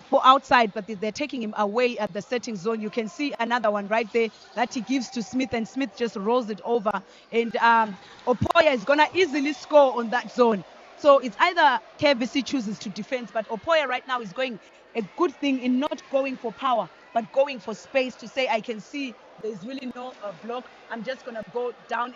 for outside, but they're taking him away at the setting zone. You can see another one right there that he gives to Smith, and Smith just rolls it over. And Opoya is gonna easily score on that zone. So it's either Kavc chooses to defend, but Opoya right now is going a good thing in not going for power, but going for space to say, I can see there's really no block. I'm just going to go down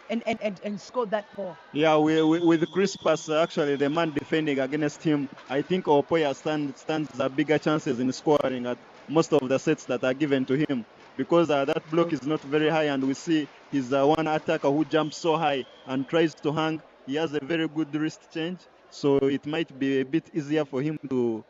and score that ball.
Yeah, with Crispus, actually, the man defending against him, I think Opoya stands bigger chances in scoring at most of the sets that are given to him, because that block is not very high, and we see he's one attacker who jumps so high and tries to hang. He has a very good wrist change, so it might be a bit easier for him to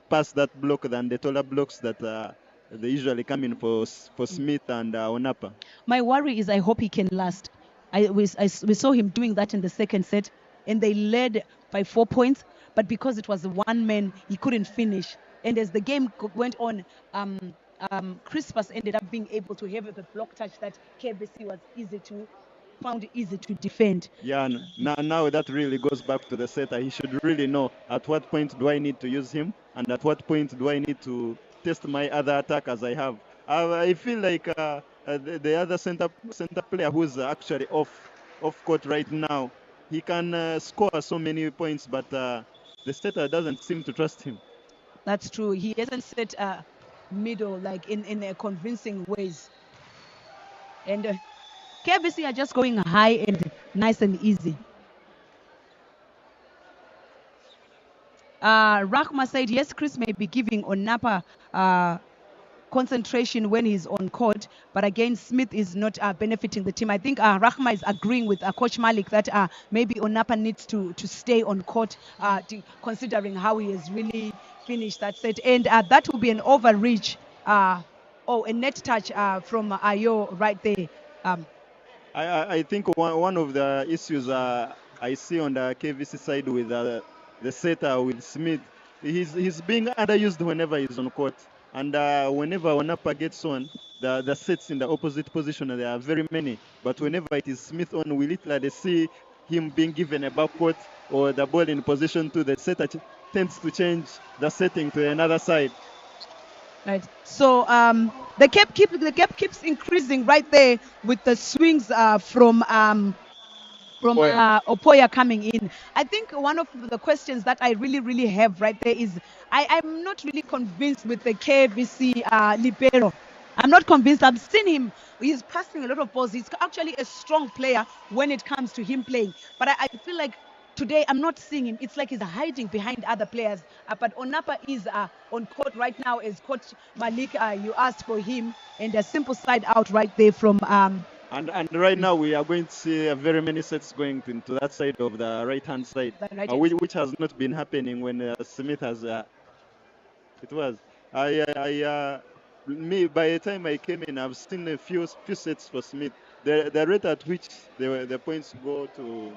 pass that block than the taller blocks that they usually come in for Smith and Onapa.
My worry is I hope he can last. We saw him doing that in the second set, and they led by 4 points, but because it was one man, he couldn't finish. And as the game went on, Crispus ended up being able to have the block touch that Kavc was found it easy to defend.
Yeah, now that really goes back to the setter. He should really know at what point do I need to use him, and at what point do I need to test my other attackers I have. I feel like the other center player who's actually off court right now, he can score so many points, but the setter doesn't seem to trust him.
That's true. He hasn't set middle like in a convincing ways. And Kavc are just going high and nice and easy. Rahma said, yes, Chris may be giving Onapa concentration when he's on court, but again, Smith is not benefiting the team. I think Rahma is agreeing with Coach Malik that maybe Onapa needs to stay on court, considering how he has really finished that set. And that will be an overreach, a net touch from Ayo right there.
I think one of the issues I see on the Kavc side with the setter, with Smith, he's being underused whenever he's on court. And whenever Onapa gets on, the sets in the opposite position, there are very many. But whenever it is Smith on, we literally see him being given a backcourt or the ball in position 2. The setter tends to change the setting to another side.
Right. So the gap keeps increasing right there with the swings from Opoya coming in. I think one of the questions that I really have right there is I'm not really convinced with the Kavc libero. I'm not convinced. I've seen him. He's passing a lot of balls. He's actually a strong player when it comes to him playing. But I feel like today I'm not seeing him. It's like he's hiding behind other players. But Onapa is on court right now as Coach Malik. You asked for him, and a simple side out right there from.
And right now we are going to see very many sets going into that side of the right-hand side, which has not been happening when Smith has. It was. Me, by the time I came in, I've seen a few sets for Smith. The rate at which the points go to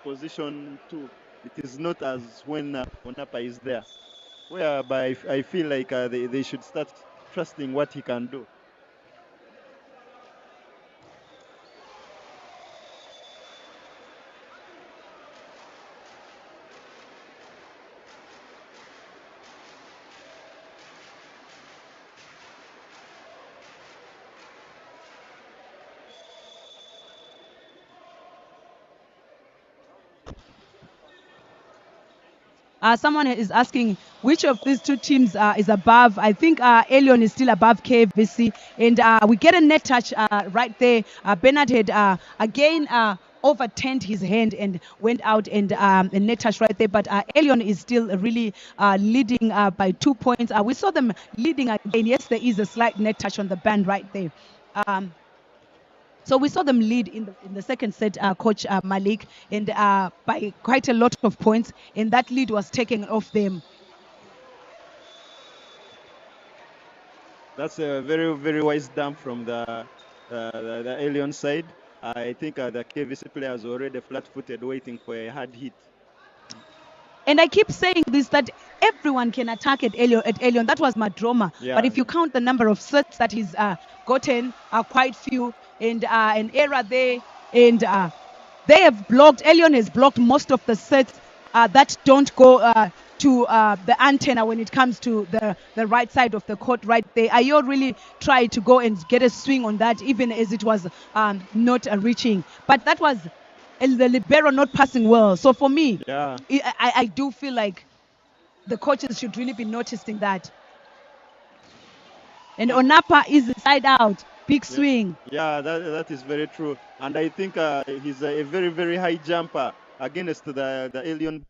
position 2, it is not as when Onapa is there. Whereby I feel like they should start trusting what he can do.
Someone is asking which of these two teams is above. I think Elyon is still above KVC. And we get a net touch right there. Bernard had again overturned his hand and went out, and a net touch right there. But Elyon is still really leading by 2 points. We saw them leading again. Yes, there is a slight net touch on the band right there. So we saw them lead in the second set, Coach Malik, and by quite a lot of points, and that lead was taken off them.
That's a very, very wise dump from the Elyon side. I think the KVC players are already flat-footed, waiting for a hard hit.
And I keep saying this, that everyone can attack at Elyon. That was Madroma.
Yeah.
But if you count the number of sets that he's gotten, are quite few, and an error there, and they have blocked. Elyon has blocked most of the sets that don't go to the antenna when it comes to the right side of the court right there. Ayo really tried to go and get a swing on that, even as it was not reaching. But that was the libero not passing well. So for me,
yeah,
I do feel like the coaches should really be noticing that. And Onapa is inside out. Big swing.
Yeah, that is very true. And I think he's a very, very high jumper against the Elyon.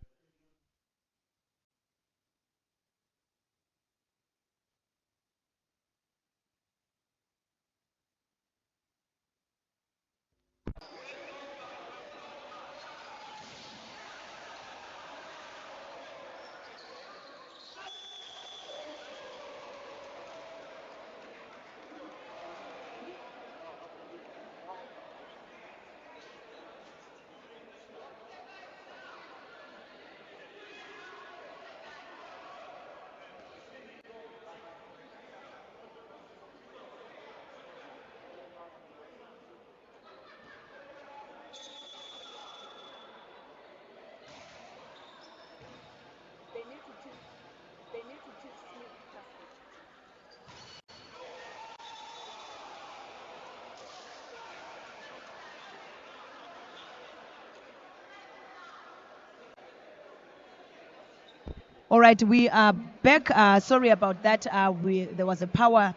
All right, we are back. Sorry about that. There was a power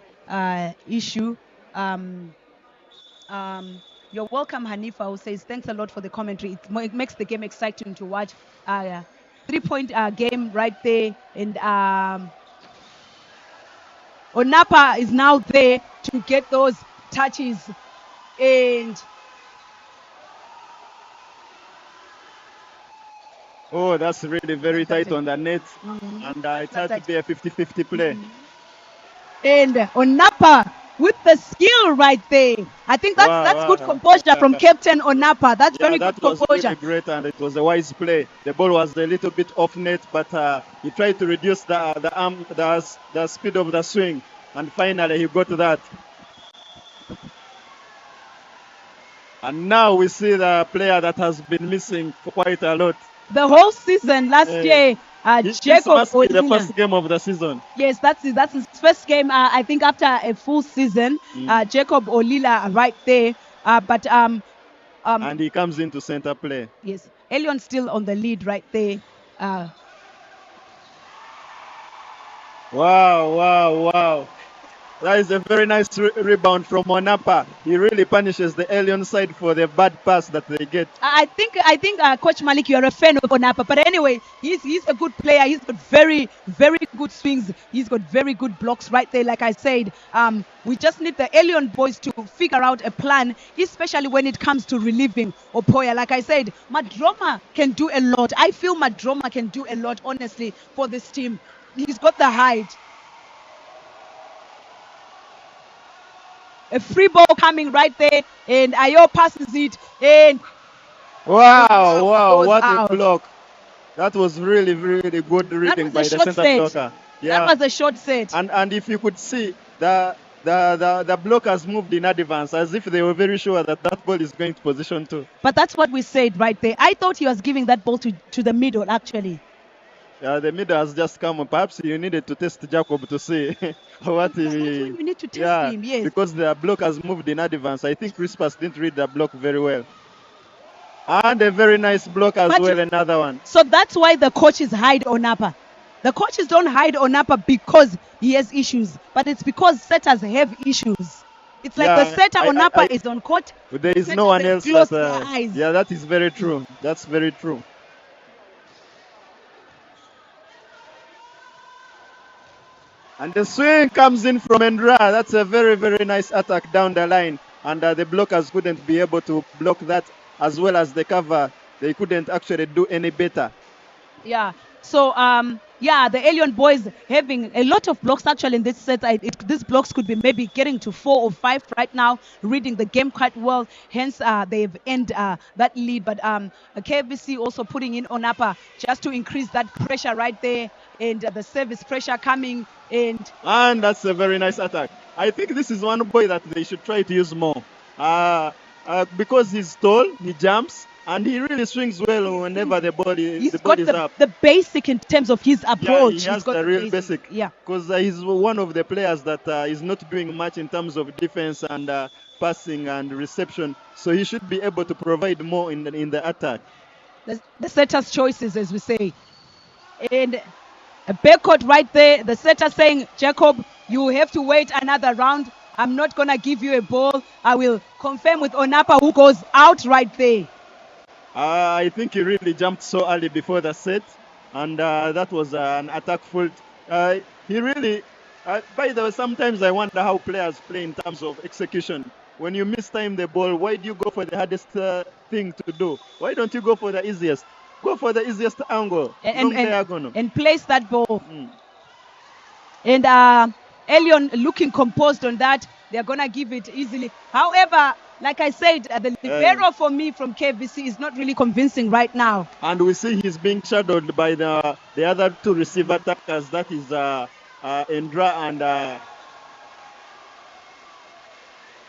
issue. You're welcome, Hanifa, who says, thanks a lot for the commentary. It makes the game exciting to watch. 3-point game right there. And Onapa is now there to get those touches. And
oh, that's really very tight on the net. And it had to be a 50-50 play.
And Onapa with the skill right there. I think that's good composure from Captain Onapa. That's very good composure.
That was really great, and it was a wise play. The ball was a little bit off net, but he tried to reduce the speed of the swing, and finally he got that. And now we see the player that has been missing for quite a lot.
The whole season last year, Jacob
must be the first game of the season.
Yes, that's his first game. I think after a full season, Jacob Olila right there.
And he comes into center play.
Yes, Elyon still on the lead right there.
Wow. That is a very nice rebound from Onapa. He really punishes the Elyon side for the bad pass that they get.
I think Coach Malik, you are a fan of Onapa, but anyway, he's a good player. He's got very good swings. He's got very good blocks right there. Like I said, we just need the Elyon boys to figure out a plan, especially when it comes to relieving Opoya. Like I said, Madroma can do a lot. I feel Madroma can do a lot, honestly, for this team. He's got the height. A free ball coming right there, and Ayo passes it, and
Wow,
goes
what
out.
a block. That was really good reading by the center blocker.
That was a short set.
And if you could see, the blockers moved in advance as if they were very sure that that ball is going to position too.
But that's what we said right there. I thought he was giving that ball to the middle, actually.
Yeah, the middle has just come. Perhaps you needed to test Jacob to see what he...
That's when you need to test him, yes.
Because the blockers moved in advance. I think Crispas didn't read the block very well. And a very nice block as well, another one.
So that's why the coaches hide Onapa. The coaches don't hide Onapa because he has issues, but it's because setters have issues. It's like the setter Onapa is on court.
There is no one else. Yeah, that is very true. That's very true. And the swing comes in from Endra. That's a very nice attack down the line. And the blockers couldn't be able to block that, as well as the cover. They couldn't actually do any better.
Yeah. So, the Elyon boys having a lot of blocks actually in this set. These blocks could be maybe getting to 4 or 5 right now, reading the game quite well. Hence, they've ended that lead. But KVC also putting in Onapa just to increase that pressure right there, and the service pressure coming. And
that's a very nice attack. I think this is one boy that they should try to use more. Because he's tall, he jumps, and he really swings well whenever the ball is up.
The basic in terms of his approach.
Yeah, he has the real basic. Yeah. Because he's one of the players that is not doing much in terms of defense and passing and reception. So he should be able to provide more in the attack.
The setter's choices, as we say. And a backcourt right there. The setter saying, Jacob, you have to wait another round. I'm not going to give you a ball. I will confirm with Onapa, who goes out right there.
I think he really jumped so early before the set, and that was an attack fault. He really, by the way, sometimes I wonder how players play in terms of execution. When you mistime the ball, why do you go for the hardest thing to do? Why don't you go for the easiest? Go for the easiest angle,
and place that ball. And Elyon looking composed on that. They're going to give it easily. However, like I said, the libero for me from KVC is not really convincing right now.
And we see he's being shadowed by the other two receiver attackers. That is Endra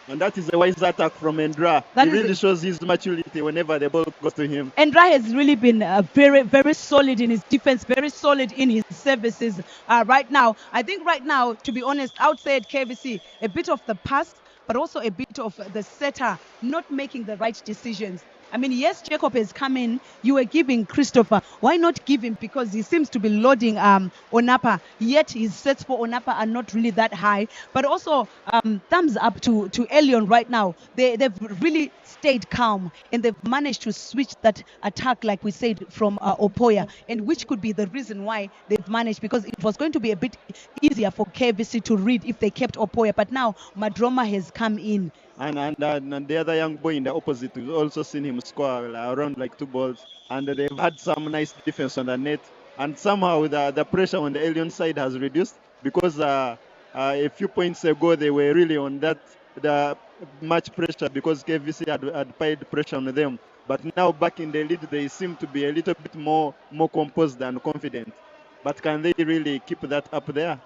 and that is a wise attack from Endra. He really shows his maturity whenever the ball goes to him.
Endra has really been very solid in his defense, very solid in his services right now. I think right now, to be honest, outside KVC, a bit of the pass, but also a bit of the setter not making the right decisions. I mean, yes, Jacob has come in. You were giving Christopher. Why not give him? Because he seems to be loading Onapa. Yet his sets for Onapa are not really that high. But also, thumbs up to Elyon right now. They've really stayed calm, and they've managed to switch that attack, like we said, from Opoya, and which could be the reason why they've managed, because it was going to be a bit easier for KVC to read if they kept Opoya. But now Madroma has come in.
And the other young boy in the opposite, we've also seen him score around like 2 balls. And they've had some nice defense on the net. And somehow the pressure on the Elyon side has reduced, because a few points ago they were really on the much pressure, because KVC had applied pressure on them. But now back in the lead, they seem to be a little bit more composed and confident. But can they really keep that up there?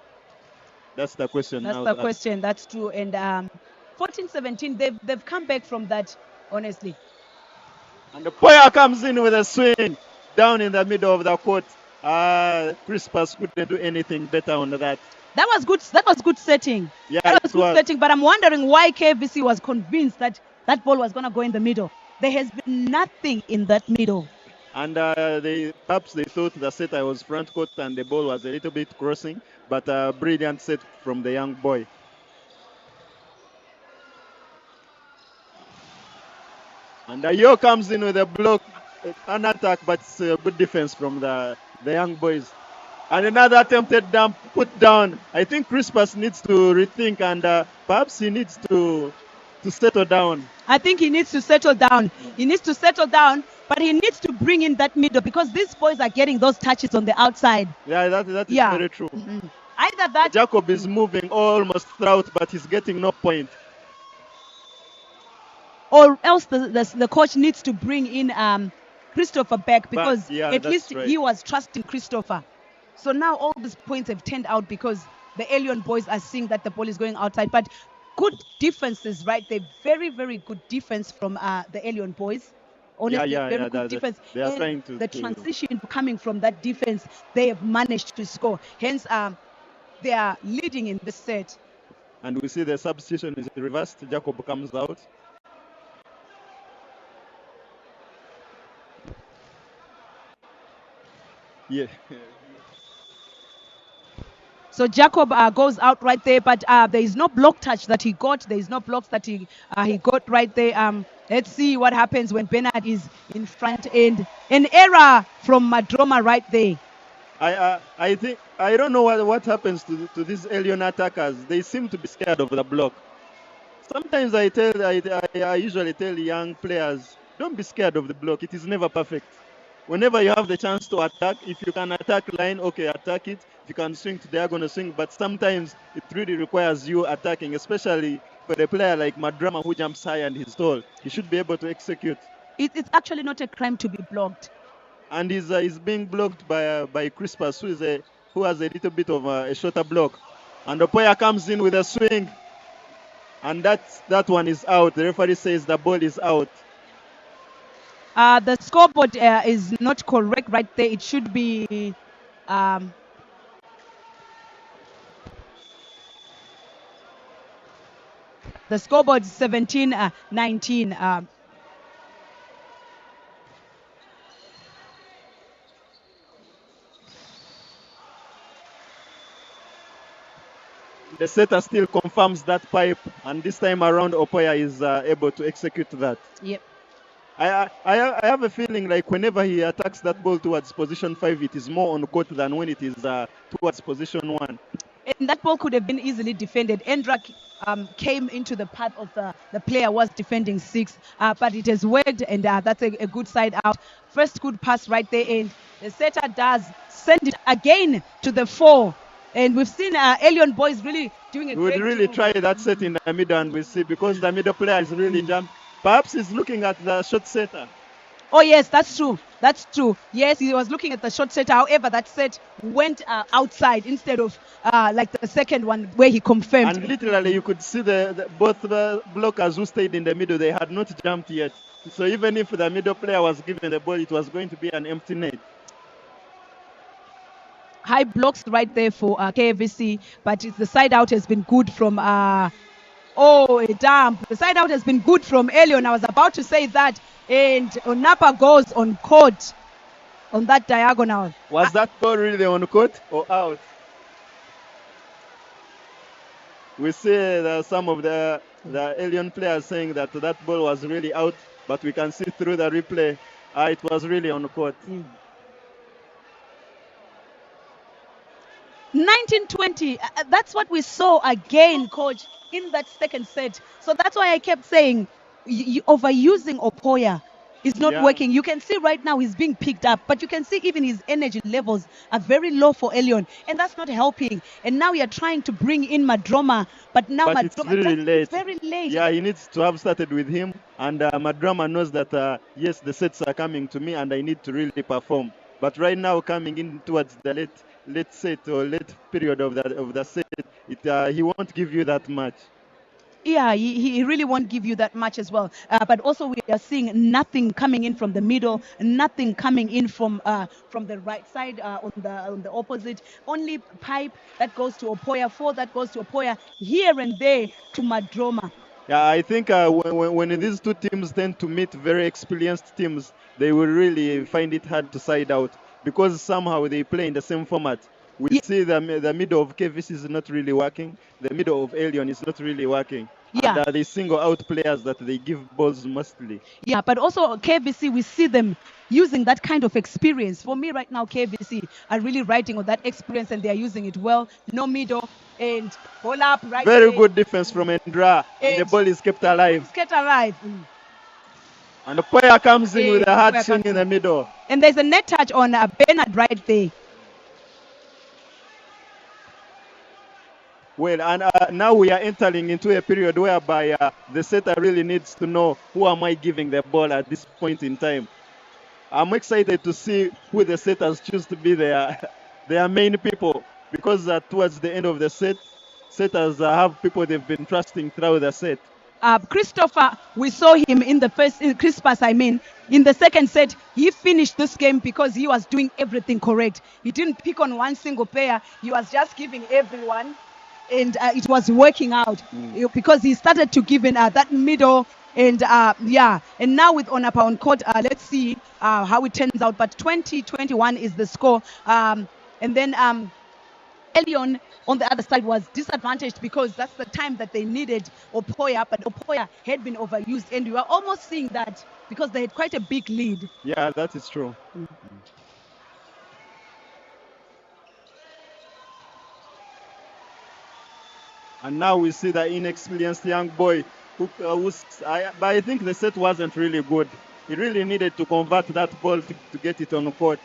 That's the question.
That's the question. That's true. And 14-17, they've come back from that, honestly.
And the player comes in with a swing down in the middle of the court. Crispas couldn't do anything better on that.
That was good. That was good setting.
Yeah,
that was good setting. But I'm wondering why KVC was convinced that that ball was going to go in the middle. There has been nothing in that middle.
And perhaps they thought the setter was front court and the ball was a little bit crossing, but a brilliant set from the young boy. And Ayo comes in with a block, an attack, but it's a good defense from the young boys. And another attempted dump put down. I think Crispus needs to rethink and perhaps he needs to settle down.
I think he needs to settle down. He needs to settle down, but he needs to bring in that middle because these boys are getting those touches on the outside.
Yeah, that is
Yeah.
very true.
Either that,
Jacob is moving almost throughout, but he's getting no point.
or else the coach needs to bring in Christopher back because
yeah,
at
that's
least
right.
he was trusting Christopher. So now all these points have turned out because the Elyon boys are seeing that the ball is going outside. But good defenses, right? They're very, very good defense from the Elyon boys. Honestly, very good defense.
They are
And
trying to
the transition coming from that defense, they have managed to score. Hence, they are leading in this set.
And we see the substitution is reversed. Jacob comes out. Yeah.
So Jacob goes out right there, but there is no block touch that he got. There is no blocks that he got right there. Let's see what happens when Bernard is in front end. An error from Madroma right there.
I think I don't know what happens to these Elyon attackers. They seem to be scared of the block. Sometimes I usually tell young players, don't be scared of the block. It is never perfect. Whenever you have the chance to attack, if you can attack line, okay, attack it. If you can swing to diagonal, swing. But sometimes it really requires you attacking, especially for a player like Madrama who jumps high and he's tall. He should be able to execute.
It's actually not a crime to be blocked.
And he's being blocked by Crispus, who has a little bit of a shorter block. And the player comes in with a swing. And that one is out. The referee says the ball is out.
The scoreboard is not correct right there. It should be the scoreboard is 17-19.
The setter still confirms that pipe, and this time around Opoya is able to execute that.
Yep.
I have a feeling like whenever he attacks that ball towards position 5, it is more on court than when it is towards position 1.
And that ball could have been easily defended. Endrak came into the path of the player was defending 6, but it has worked, and that's a good side out. First good pass right there, and the setter does send it again to the 4. And we've seen Elyon boys really doing a
We would
great
really
job.
try that set in the middle, and we see because the middle player is really jumped. Perhaps he's looking at the shot setter.
Oh, yes, that's true. That's true. Yes, he was looking at the shot setter. However, that set went outside instead of like the second one where he confirmed.
And literally, you could see both the blockers who stayed in the middle, they had not jumped yet. So even if the middle player was given the ball, it was going to be an empty net.
High blocks right there for KVC, but the side out has been good from a dump. The side out has been good from Elyon. I was about to say that. And Onapa goes on court on that diagonal.
Was that ball really on court or out? We see some of the Elyon players saying that ball was really out, but we can see through the replay, it was really on court.
1920, that's what we saw again, coach, in that second set. So that's why I kept saying overusing Opoya is not working. You can see right now he's being picked up, but you can see even his energy levels are very low for Elyon, and that's not helping. And now you're trying to bring in Madroma, but now Madroma,
it's really late.
It's very late.
Yeah, he needs to have started with him, and Madroma knows that, yes, the sets are coming to me, and I need to really perform. But right now, coming in towards the late set or late period of the set, he won't give you that much.
Yeah, he really won't give you that much as well. But also we are seeing nothing coming in from the middle, nothing coming in from the right side on the opposite. Only pipe that goes to Opoya, 4 that goes to Opoya, here and there to Madroma.
Yeah, I think when these two teams tend to meet very experienced teams, they will really find it hard to side out because somehow they play in the same format. We see the middle of KVC is not really working. The middle of Elyon is not really working.
Yeah.
And they single out players that they give balls mostly.
Yeah, but also KVC, we see them using that kind of experience. For me right now, KVC are really riding on that experience and they are using it well. No middle and hold up right
Very
there.
good defense from Endra, and the ball is kept alive.
It's kept alive.
And the player comes in with a hard
Okoya
swing
comes
in the middle.
And there's a net touch on Bernard right there.
Well, and now we are entering into a period whereby the setter really needs to know who am I giving the ball at this point in time. I'm excited to see who the setters choose to be their main people, because towards the end of the set, setters have people they've been trusting throughout the set.
Christopher, we saw him in the first, Crispus, I mean, in the second set, he finished this game because he was doing everything correct. He didn't pick on one single player. He was just giving everyone, and it was working out because he started to give in that middle. And yeah, and now with Onapa on court, let's see how it turns out. But 20-21 is the score. And then Elyon on the other side was disadvantaged because that's the time that they needed Opoya, but Opoya had been overused, and we were almost seeing that because they had quite a big lead.
Yeah, that is true. And now we see the inexperienced young boy but I think the set wasn't really good. He really needed to convert that ball to get it on the court.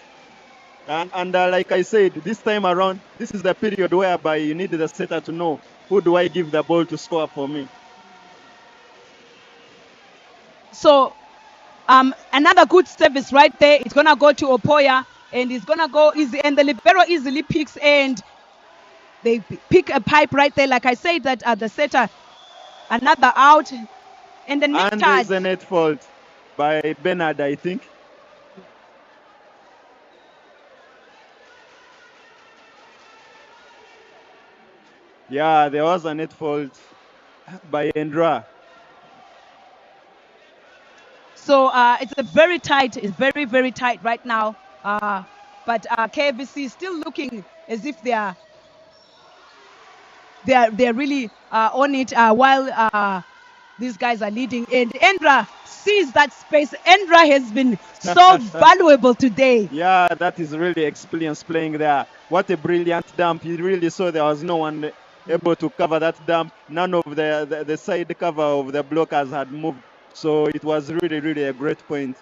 And like I said, this time around, this is the period whereby you need the setter to know, who do I give the ball to score for me?
So another good service right there. It's going to go to Opoya, and it's going to go easy. And the libero easily picks, and they pick a pipe right there. Like I said, that the setter, another out. And the net
And
touch.
there's a net fault by Bernard, I think. Yeah, there was a net fault by Endra.
So it's a very tight, it's very, very tight right now. But KVC is still looking as if they're really on it while these guys are leading. And Endra sees that space. Endra has been so valuable today.
Yeah, that is really experience playing there. What a brilliant dump. You really saw there was no one able to cover that dump. None of the side cover of the blockers had moved. So it was really, really a great point.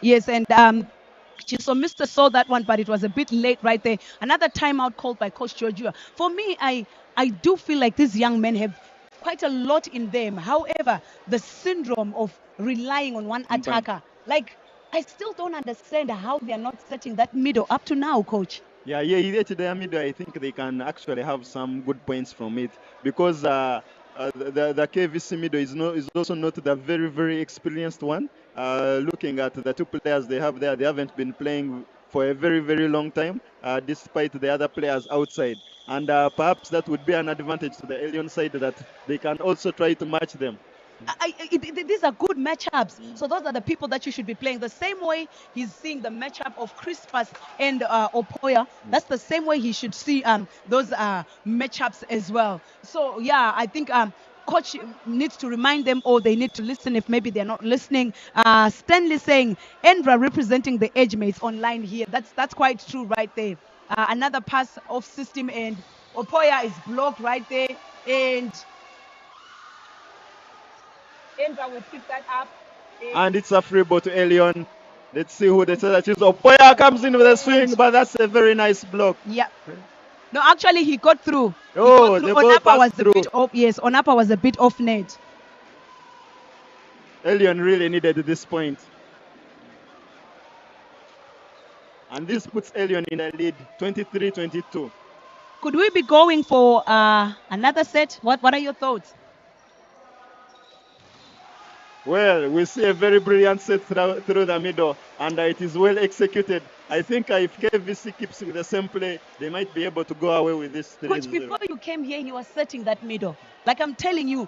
Yes, and so Mr. saw that one, but it was a bit late right there. Another timeout called by Coach Georgia. For me, I do feel like these young men have quite a lot in them. However, the syndrome of relying on one attacker, like I still don't understand how they are not setting that middle up to now, Coach.
Yeah, their middle, I think they can actually have some good points from it, because the KVC middle is also not the very, very experienced one. Looking at the two players they have there, they haven't been playing for a very, very long time, despite the other players outside. And perhaps that would be an advantage to the Elyon side, that they can also try to match them.
These are good matchups. So those are the people that you should be playing. The same way he's seeing the matchup of Crispus and Opoya, that's the same way he should see those matchups as well. So yeah, I think coach needs to remind them, or they need to listen if maybe they're not listening. Stanley saying Endra representing the edge mates online here. That's quite true right there. Another pass off system, and Opoya is blocked right there, and Endra will pick that up.
And it's a free ball to Elyon. Let's see who the setter chooses. Opoya comes in with a swing, but that's a very nice block.
Yeah. No, actually, he got through.
Oh, the ball passed through.
Yes, Onapa was a bit off net.
Elyon really needed this point. And this puts Elyon in the lead, 23-22.
Could we be going for another set? What are your thoughts?
Well, we see a very brilliant set through the middle, and it is well executed. I think if KVC keeps with the same play, they might be able to go away with this 3-0.
Coach, before you came here, he was setting that middle. Like I'm telling you,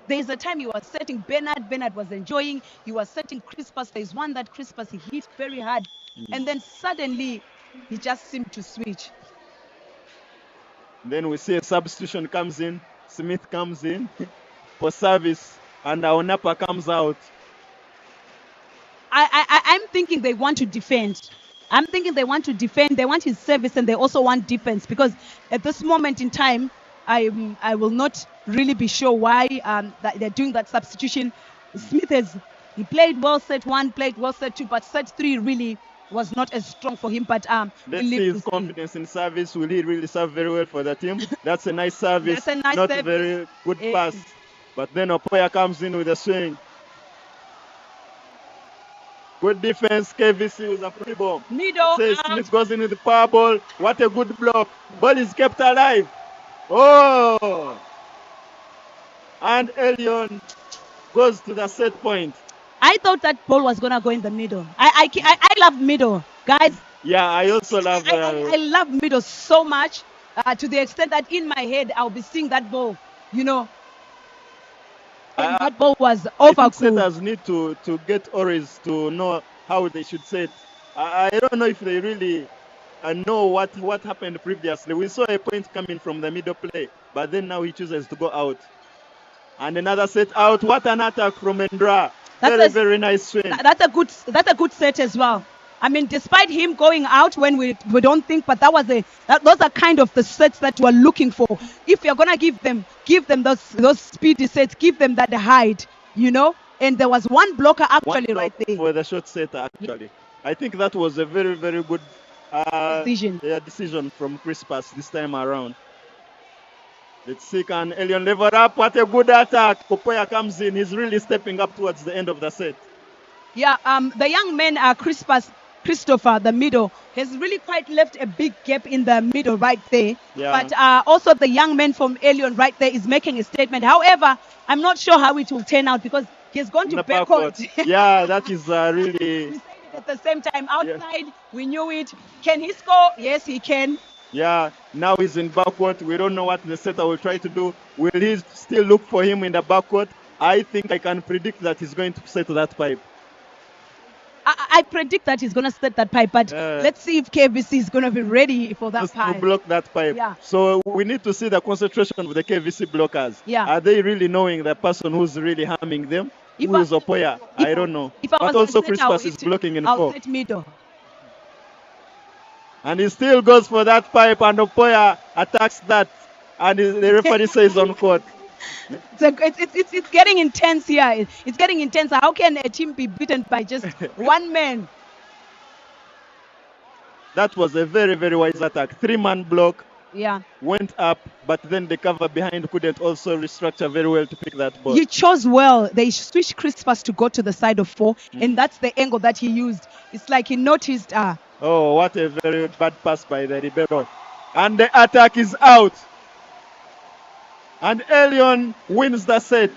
there's a time he was setting Bernard. Bernard was enjoying. He was setting Crispus. There's one that Crispus he hit very hard. And then suddenly, he just seemed to switch.
Then we see a substitution comes in. Smith comes in. for service, and Onapa comes out.
I'm thinking they want to defend. I'm thinking they want to defend. They want his service, and they also want defense, because at this moment in time, I will not really be sure why that they're doing that substitution. Smith he played well set 1, played well set 2, but set 3 really was not as strong for him. But
Let's see his confidence in service. Will he really serve very well for the team? That's a nice service.
That's a nice
not
service.
Very good pass. But then Opoya comes in with a swing. Good defense, KVC with a free ball.
Middle.
Smith goes in with the power ball. What a good block. Ball is kept alive. Oh! And Elyon goes to the set point.
I thought that ball was going to go in the middle. I love middle, guys.
Yeah, I also love...
I love middle so much, to the extent that in my head, I'll be seeing that ball, you know. And that ball was overcooked.
Setters need to get Oris to know how they should set. I don't know if they really know what happened previously. We saw a point coming from the middle play, but then now he chooses to go out. And another set out. What an attack from Endra. Very nice swing.
That's a good set as well. I mean, despite him going out when we don't think, but those are kind of the sets that we're looking for. If you're gonna give them those speedy sets, give them that height, you know. And there was one blocker actually right there
for the short set. Actually, I think that was a very good decision from Crispas this time around. Let's see, can Elyon level up? What a good attack. Opoya comes in. He's really stepping up towards the end of the set.
Yeah, the young man, Christopher, the middle, has really quite left a big gap in the middle right there. Yeah. But also the young man from Elyon right there is making a statement. However, I'm not sure how it will turn out, because he's gone to backcourt.
Yeah, that is really...
We said it at the same time. Outside, we knew it. Can he score? Yes, he can.
Yeah, now he's in backcourt. We don't know what the setter will try to do. Will he still look for him in the backcourt? I think I can predict that he's going to set that pipe.
I predict that he's going to set that pipe, but let's see if KVC is going to be ready for that pipe.
To block that pipe.
Yeah.
So we need to see the concentration of the KVC blockers.
Yeah.
Are they really knowing the person who's really harming them? Who is Opoya? I don't know. But also Crispas is blocking in 4.
I'll set middle.
And he still goes for that pipe, and Opoya attacks that. And the referee says on court.
It's getting intense here. It's getting intense. How can a team be beaten by just one man?
That was a very wise attack. 3-man block.
Yeah.
Went up, but then the cover behind couldn't also restructure very well to pick that ball.
He chose well. They switched Crispas to go to the side of 4, and that's the angle that he used. It's like he noticed.
Oh, what a very bad pass by the libero. And the attack is out. And Elyon wins the set.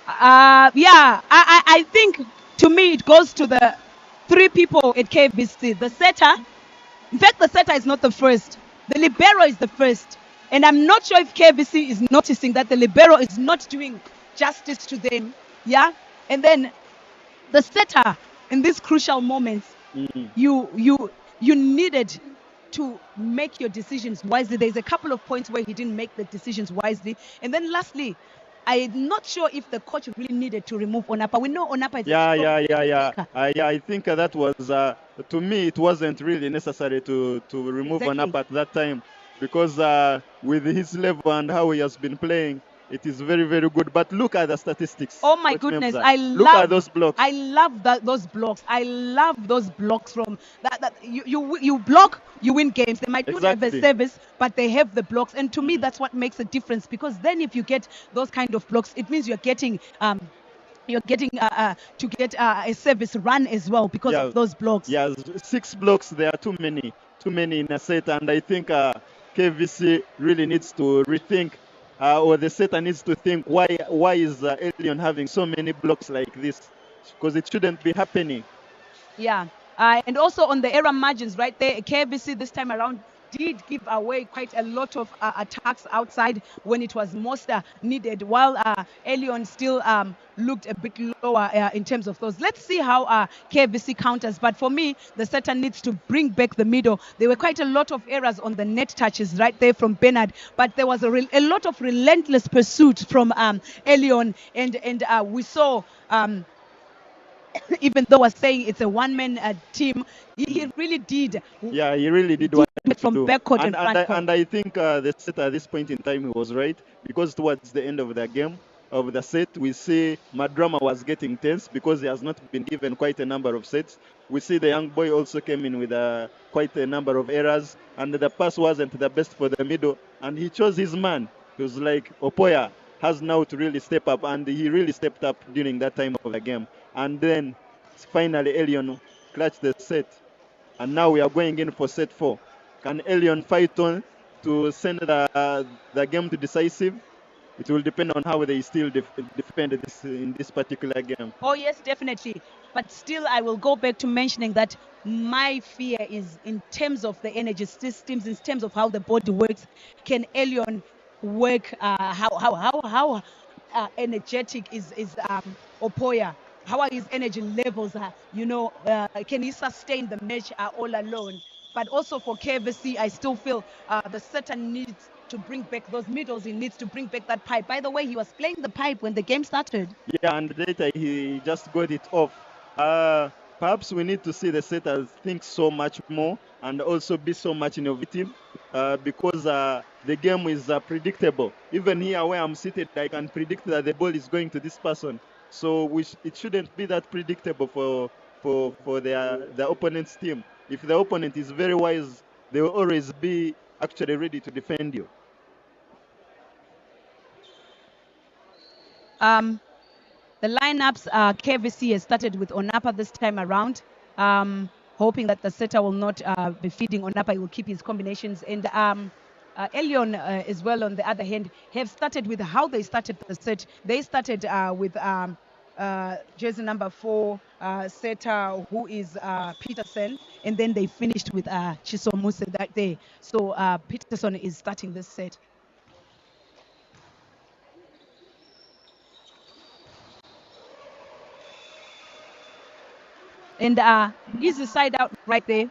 Yeah, I think, to me, it goes to the 3 people at KVC. The setter. In fact, the setter is not the first. The libero is the first. And I'm not sure if KVC is noticing that the libero is not doing justice to them. Yeah? And then the setter, in these crucial moments, you needed to make your decisions wisely. There's a couple of points where he didn't make the decisions wisely. And then lastly, I'm not sure if the coach really needed to remove Onapa. We know Onapa is
I think that was, to me, it wasn't really necessary to remove Onapa at that time, because with his level and how he has been playing, it is very good. But look at the statistics.
Oh my goodness!
Look at those blocks.
I love those blocks. I love those blocks from that. You block, you win games. They might not have a service, but they have the blocks. And to me, that's what makes a difference. Because then, if you get those kind of blocks, it means you're getting to get a service run as well because of those blocks. Yeah,
6 blocks. There are too many in a set, and I think KVC really needs to rethink. Or the setter needs to think, why is Elyon having so many blocks like this? Because it shouldn't be happening.
Yeah. And also on the error margins right there, KVC this time around did give away quite a lot of attacks outside when it was most needed, while Elyon still looked a bit lower in terms of those. Let's see how KVC counters. But for me, the setter needs to bring back the middle. There were quite a lot of errors on the net touches right there from Bernard, but there was a lot of relentless pursuit from Elyon, and we saw. Even though I was saying it's a one-man team, he really did.
Yeah, he really did what he
from
do.
backcourt
And,
and front court.
and I think the set at this point in time he was right, because towards the end of the game, of the set, we see Madrama was getting tense because he has not been given quite a number of sets. We see the young boy also came in with quite a number of errors, and the pass wasn't the best for the middle, and he chose his man. He was like, Opoya has now to really step up, and he really stepped up during that time of the game. And then finally Elyon clutched the set, and now we are going in for set 4. Can Elyon fight on to send the game to decisive? It will depend on how they still defend this in this particular game.
Oh yes, definitely. But still, I will go back to mentioning that my fear is in terms of the energy systems, in terms of how the body works. Can Elyon work? How energetic is Opoya? How are his energy levels? Can he sustain the match all alone? But also for KVC, I still feel the setter needs to bring back those middles. He needs to bring back that pipe. By the way, he was playing the pipe when the game started.
Yeah, and later he just got it off. Perhaps we need to see the setters think so much more and also be so much innovative because the game is predictable. Even here where I'm seated, I can predict that the ball is going to this person. So it shouldn't be that predictable for the opponent's team. If the opponent is very wise, they will always be actually ready to defend you.
The lineups, KVC has started with Onapa this time around, hoping that the setter will not be feeding Onapa. He will keep his combinations. And Elyon as well, on the other hand, have started with how they started the set. They started with jersey number 4 setter, who is Peterson, and then they finished with Chisomuse that day. So Peterson is starting this set. And easy side out right there.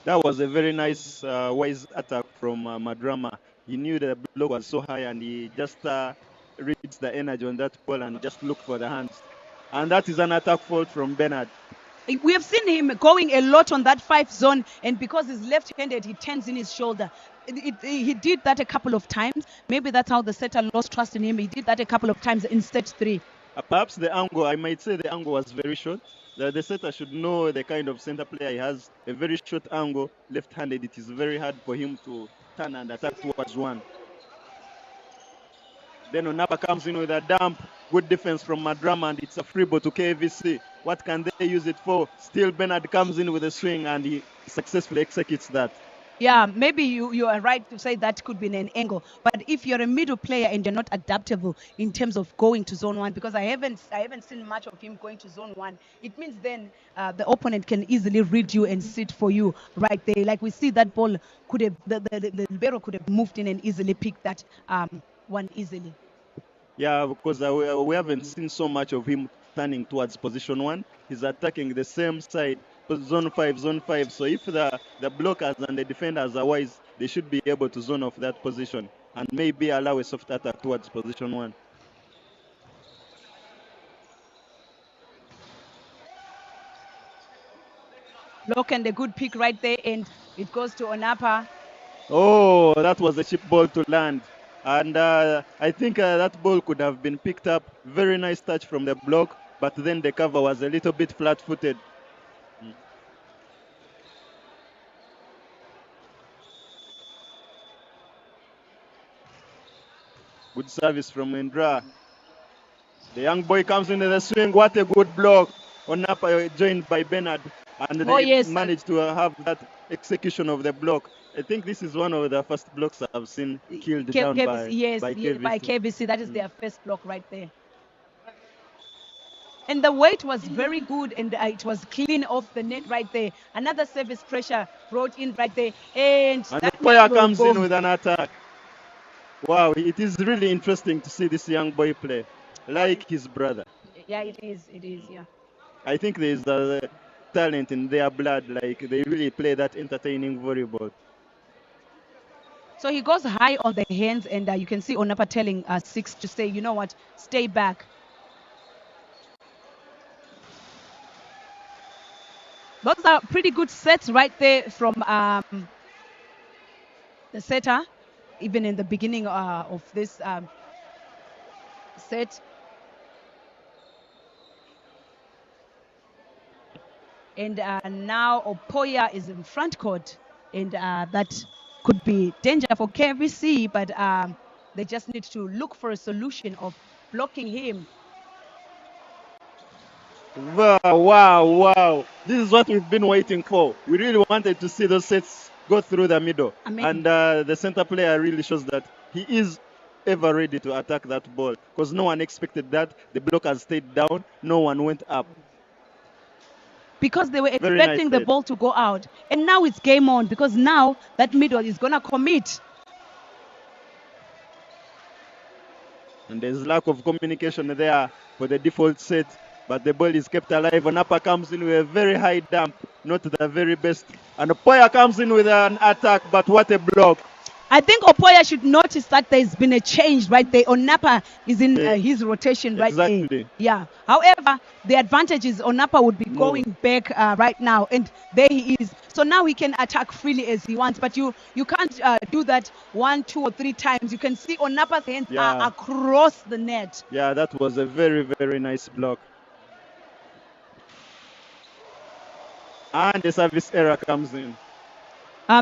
That was a very nice, wise attack from Madrama. He knew the block was so high, and he just reads the energy on that ball and just looked for the hands. And that is an attack fault from Bernard.
We have seen him going a lot on that 5 zone, and because he's left-handed, he turns in his shoulder. He did that a couple of times. Maybe that's how the setter lost trust in him. He did that a couple of times in set 3.
Perhaps the angle, I might say the angle was very short. The setter should know the kind of center player he has. A very short angle, left-handed. It is very hard for him to turn and attack towards one. Then Onapa comes in with a dump. Good defense from Madrama, and it's a free ball to KVC. What can they use it for? Still Bernard comes in with a swing, and he successfully executes that.
Yeah, maybe you are right to say that could be an angle. But if you're a middle player and you're not adaptable in terms of going to zone 1, because I haven't seen much of him going to zone 1, it means then the opponent can easily read you and sit for you right there. Like we see that ball could have the libero could have moved in and easily picked that one easily.
Yeah, because we haven't seen so much of him turning towards position 1. He's attacking the same side, zone 5. So if the blockers and the defenders are wise, they should be able to zone off that position and maybe allow a soft attack towards position 1.
Block and a good pick right there, and it goes to Onapa.
Oh, that was a cheap ball to land. And I think that ball could have been picked up. Very nice touch from the block, but then the cover was a little bit flat-footed. Good service from Indra. The young boy comes into the swing. What a good block. Onapa joined by Bernard. And they managed to have that execution of the block. I think this is one of the first blocks I've seen killed down by
Yes,
by
yeah, by
KVC.
KVC. That is their first block right there. And the weight was very good, and it was clean off the net right there. Another service pressure brought in right there, and that
Poya
will
comes
go.
in with an attack. Wow, it is really interesting to see this young boy play, like his brother.
Yeah, it is. It is. Yeah.
I think there is a talent in their blood. Like they really play that entertaining volleyball.
So he goes high on the hands, and you can see Onapa telling Six to say, you know what, stay back. Those are pretty good sets right there from the setter, even in the beginning of this set. And now Opoya is in front court, and that could be danger for KVC, but they just need to look for a solution of blocking him.
Wow. This is what we've been waiting for. We really wanted to see those sets go through the middle. And the center player really shows that he is ever ready to attack that ball, because no one expected that. The block has stayed down. No one went up.
Because they were expecting the ball to go out. And now it's game on, because now that middle is going to commit.
And there's lack of communication there for the default set, but the ball is kept alive. Onapa comes in with a very high dump, not the very best. And Opoya comes in with an attack, but what a block.
I think Opoya should notice that there's been a change right there. Onapa is in his rotation right there. Yeah. However, the advantage is Onapa would be going back right now, and there he is. So now he can attack freely as he wants, but you can't do that 1, 2, or 3 times. You can see Onapa's hands are across the net.
Yeah, that was a very, very nice block. And the service error comes in.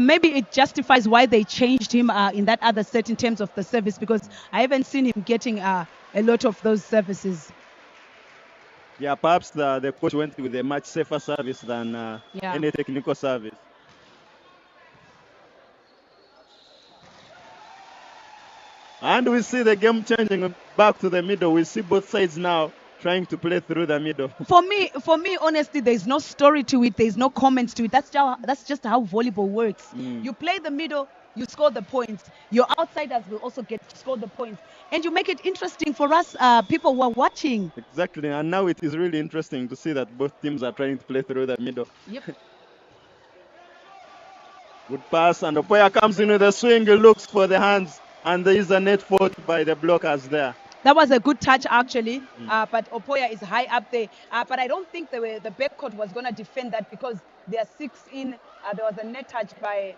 Maybe it justifies why they changed him in that other set in terms of the service, because I haven't seen him getting a lot of those services.
Yeah, perhaps the coach went with a much safer service than any technical service. And we see the game changing back to the middle. We see both sides now trying to play through the middle.
For me, honestly, there's no story to it. There's no comments to it. That's just how volleyball works. You play the middle, you score the points. Your outsiders will also get to score the points. And you make it interesting for us, people who are watching.
Exactly. And now it is really interesting to see that both teams are trying to play through the middle.
Yep.
Good pass, and Opoya comes in with a swing, looks for the hands, and there is a net fault by the blockers there.
That was a good touch, actually, but Opoya is high up there. But I don't think the backcourt was going to defend that, because they are 6 in. There was a net touch by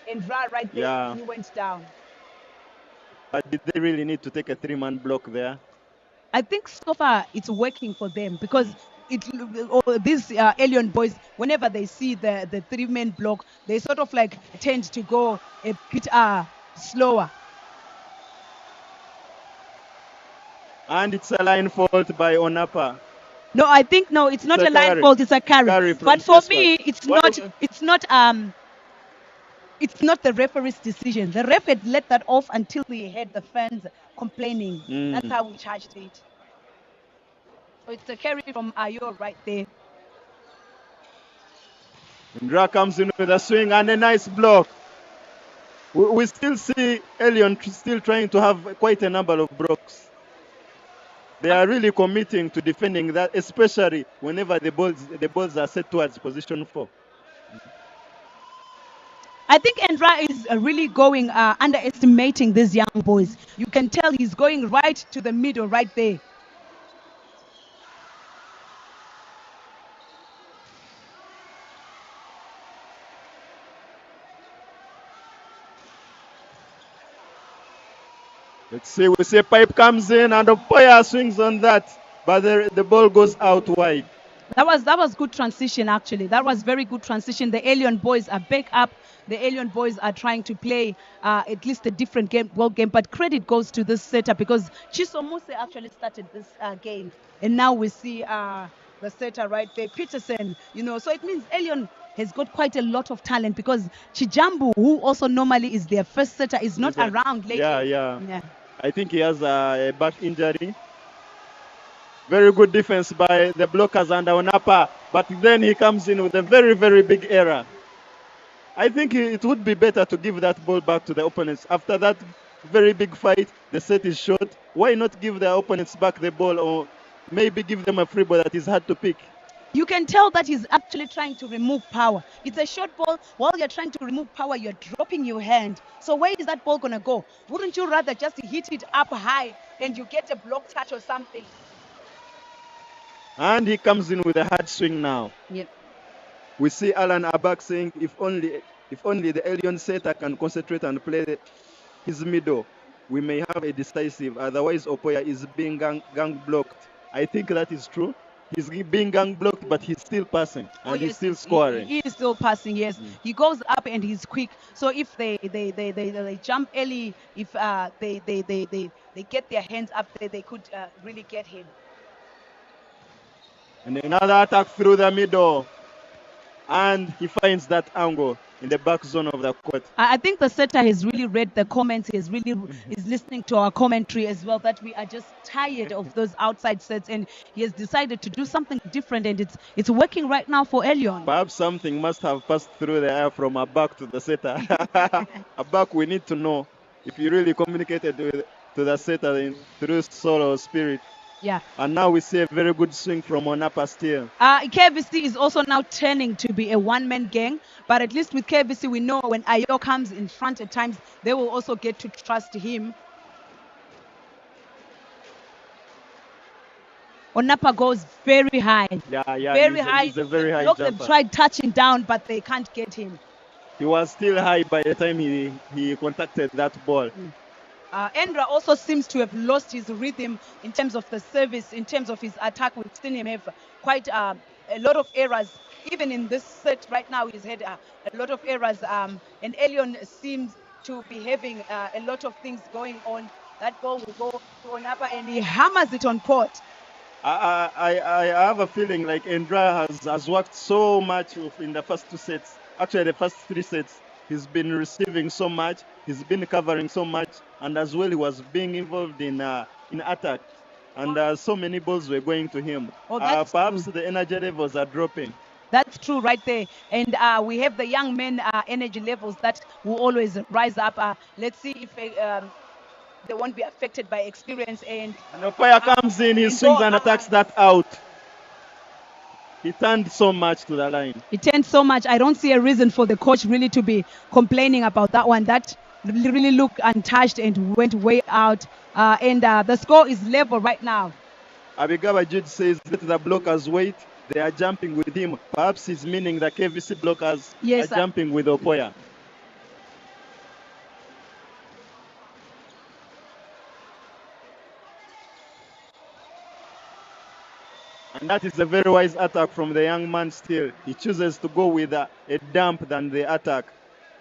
Endra right there.
Yeah.
He went down.
But did they really need to take a 3-man block there?
I think so far it's working for them, because these Elyon boys, whenever they see the 3-man block, they sort of like tend to go a bit slower.
And it's a line fault by Onapa.
No, I think it's not a line fault. It's a carry. But for me, it's not the referee's decision. The ref had let that off until we had the fans complaining. That's how we charged it. So it's a carry from Ayo right there.
Indra comes in with a swing and a nice block. We still see Elyon still trying to have quite a number of blocks. They are really committing to defending that, especially whenever the balls are set towards position 4.
I think Endra is really going underestimating these young boys. You can tell he's going right to the middle right there.
Let's see, we see a pipe comes in and Opoya swings on that, but the ball goes out wide.
That was good transition, actually. That was very good transition. The Elyon boys are back up. The Elyon boys are trying to play at least a different ball game. But credit goes to this setter, because Chisomuse actually started this game. And now we see the setter right there, Peterson. So it means Elyon has got quite a lot of talent, because Chijambu, who also normally is their first setter, is not around lately.
Yeah. I think he has a back injury. Very good defense by the blockers and Onapa, but then he comes in with a very, very big error. I think it would be better to give that ball back to the opponents. After that very big fight, the set is short. Why not give the opponents back the ball, or maybe give them a free ball that is hard to pick?
You can tell that he's actually trying to remove power. It's a short ball. While you're trying to remove power, you're dropping your hand. So where is that ball going to go? Wouldn't you rather just hit it up high and you get a block touch or something?
And he comes in with a hard swing now.
Yep.
We see Alan Abak saying, if only the Elyon setter can concentrate and play his middle, we may have a decisive. Otherwise, Opoya is being gang blocked. I think that is true. He's being gang blocked, but he's still passing and he's still scoring.
He is still passing, yes. He goes up and he's quick. So if they jump early, if they get their hands up there, they could really get him.
And another attack through the middle. And he finds that angle in the back zone of the court.
I think the setter has really read the comments. He is listening to our commentary as well, that we are just tired of those outside sets, and he has decided to do something different, and it's working right now for Elyon.
Perhaps something must have passed through the air from Abak to the setter. Abak, we need to know if you really communicated to the setter through soul or spirit.
Yeah.
And now we see a very good swing from Onapa still.
Kavc is also now turning to be a one-man gang, but at least with Kavc, we know when Ayo comes in front at times, they will also get to trust him. Onapa goes very high.
Yeah,
very high.
He's a very high
jumper.
jumper.
They've tried touching down, but they can't get him.
He was still high by the time he contacted that ball.
Endra also seems to have lost his rhythm in terms of the service, in terms of his attack. We've seen him have quite a lot of errors. Even in this set right now, he's had a lot of errors. And Elyon seems to be having a lot of things going on. That ball will go to Onapa and he hammers it on court.
I have a feeling like Endra has worked so much in the first two sets. Actually, the first three sets. He's been receiving so much, he's been covering so much, and as well he was being involved in attack. And so many balls were going to him. Perhaps the energy levels are dropping.
That's true right there. And we have the young men energy levels that will always rise up. Let's see if they won't be affected by experience. And
Opoya comes in, he swings and attacks that out. He turned so much to the line.
He turned so much. I don't see a reason for the coach really to be complaining about that one. That really looked untouched and went way out. And the score is level right now.
Abigaba Jude says, let the blockers wait. They are jumping with him. Perhaps he's meaning the KVC blockers are jumping with Opoya. And that is a very wise attack from the young man still. He chooses to go with a dump than the attack.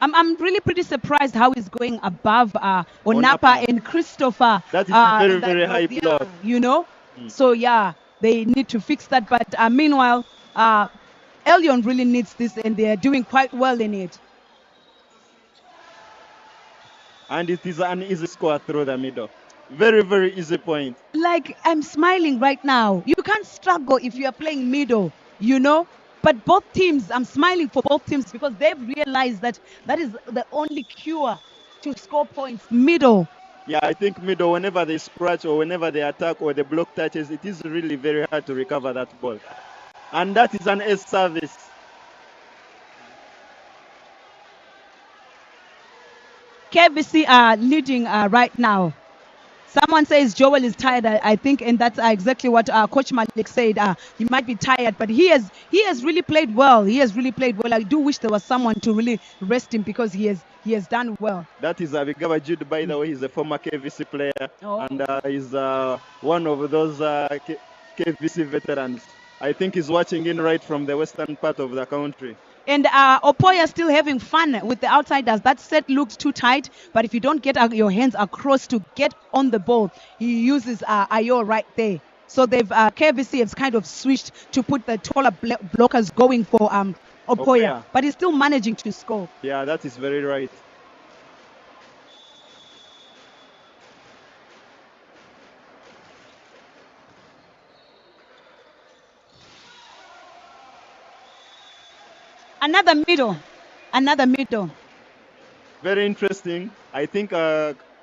I'm really pretty surprised how he's going above Onapa and Christopher.
That is a very, very high block.
You know? So, yeah, they need to fix that. But meanwhile, Elyon really needs this, and they're doing quite well in it.
And it is an easy score through the middle. Very, very easy point.
Like, I'm smiling right now. You can't struggle if you are playing middle, you know? But both teams, I'm smiling for both teams because they've realized that that is the only cure to score points, middle.
Yeah, I think middle, whenever they scratch or whenever they attack or the block touches, it is really very hard to recover that ball. And that is an ace service.
Kavc are leading right now. Someone says Joel is tired, I think, and that's exactly what Coach Malik said. He might be tired, but he has really played well. He has really played well. I do wish there was someone to really rest him because he has done well.
That is Abigaba Jude, by the way. He's a former KVC player, and he's one of those KVC veterans. I think he's watching in right from the western part of the country.
And Opoya still having fun with the outsiders. That set looks too tight, but if you don't get your hands across to get on the ball, he uses Ayo right there. So they've Kavc has kind of switched to put the taller blockers going for Opoya, but he's still managing to score.
Yeah, that is very right.
Another middle.
Very interesting. I think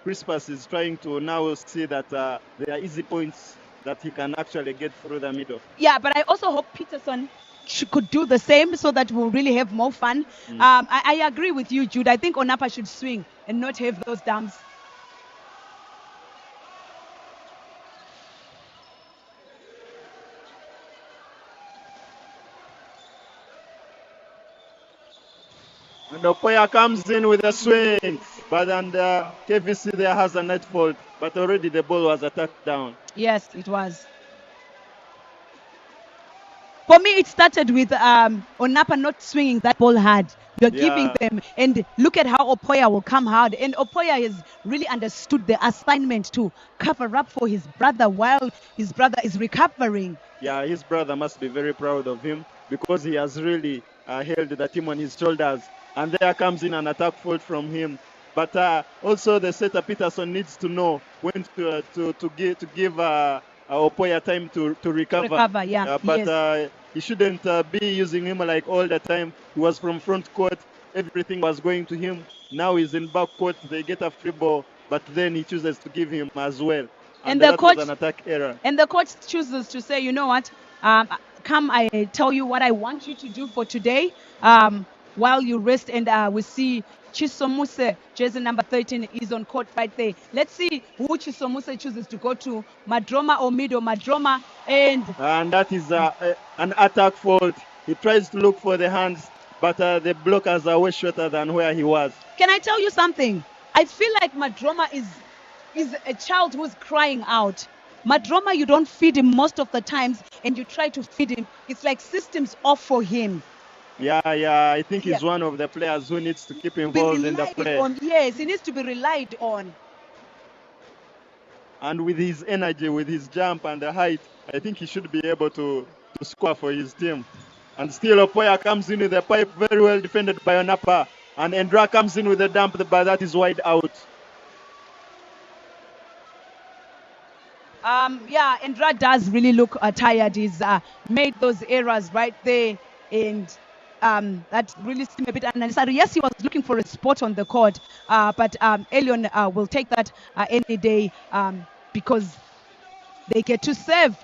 Crispus is trying to now see that there are easy points that he can actually get through the middle.
Yeah, but I also hope Peterson could do the same so that we'll really have more fun. I agree with you, Jude. I think Onapa should swing and not have those dumps.
And Opoya comes in with a swing, but and KVC there has a net fault, but already the ball was attacked down.
Yes, it was. For me, it started with Onapa not swinging that ball hard. You're giving them, and look at how Opoya will come hard. And Opoya has really understood the assignment to cover up for his brother while his brother is recovering.
Yeah, his brother must be very proud of him because he has really held the team on his shoulders. And there comes in an attack fault from him. But also the setter Peterson needs to know when to give Opoya time to recover. But he shouldn't be using him like all the time. He was from front court. Everything was going to him. Now he's in back court. They get a free ball, but then he chooses to give him as well. And that was an attack error.
And the coach chooses to say, you know what, come, I tell you what I want you to do for today while you rest. And we see Chisomuse, jersey number 13, is on court right there. Let's see who Chisomuse chooses to go to, Madroma or Mido. Madroma, and
that is an attack fault. He tries to look for the hands, but the blockers are way shorter than where he was.
Can I tell you something? I feel like Madroma is a child who's crying out. Madroma, you don't feed him most of the times, and you try to feed him. It's like systems off for him.
Yeah, I think he's one of the players who needs to keep involved in the play.
Yes, he needs to be relied on.
And with his energy, with his jump and the height, I think he should be able to score for his team. And still Opoya comes in with the pipe, very well defended by Onapa. And Endra comes in with the dump, but that is wide out.
Endra does really look tired. He's made those errors right there, and that really seemed a bit unnecessary. Yes, he was looking for a spot on the court, but Elyon will take that any day because they get to serve.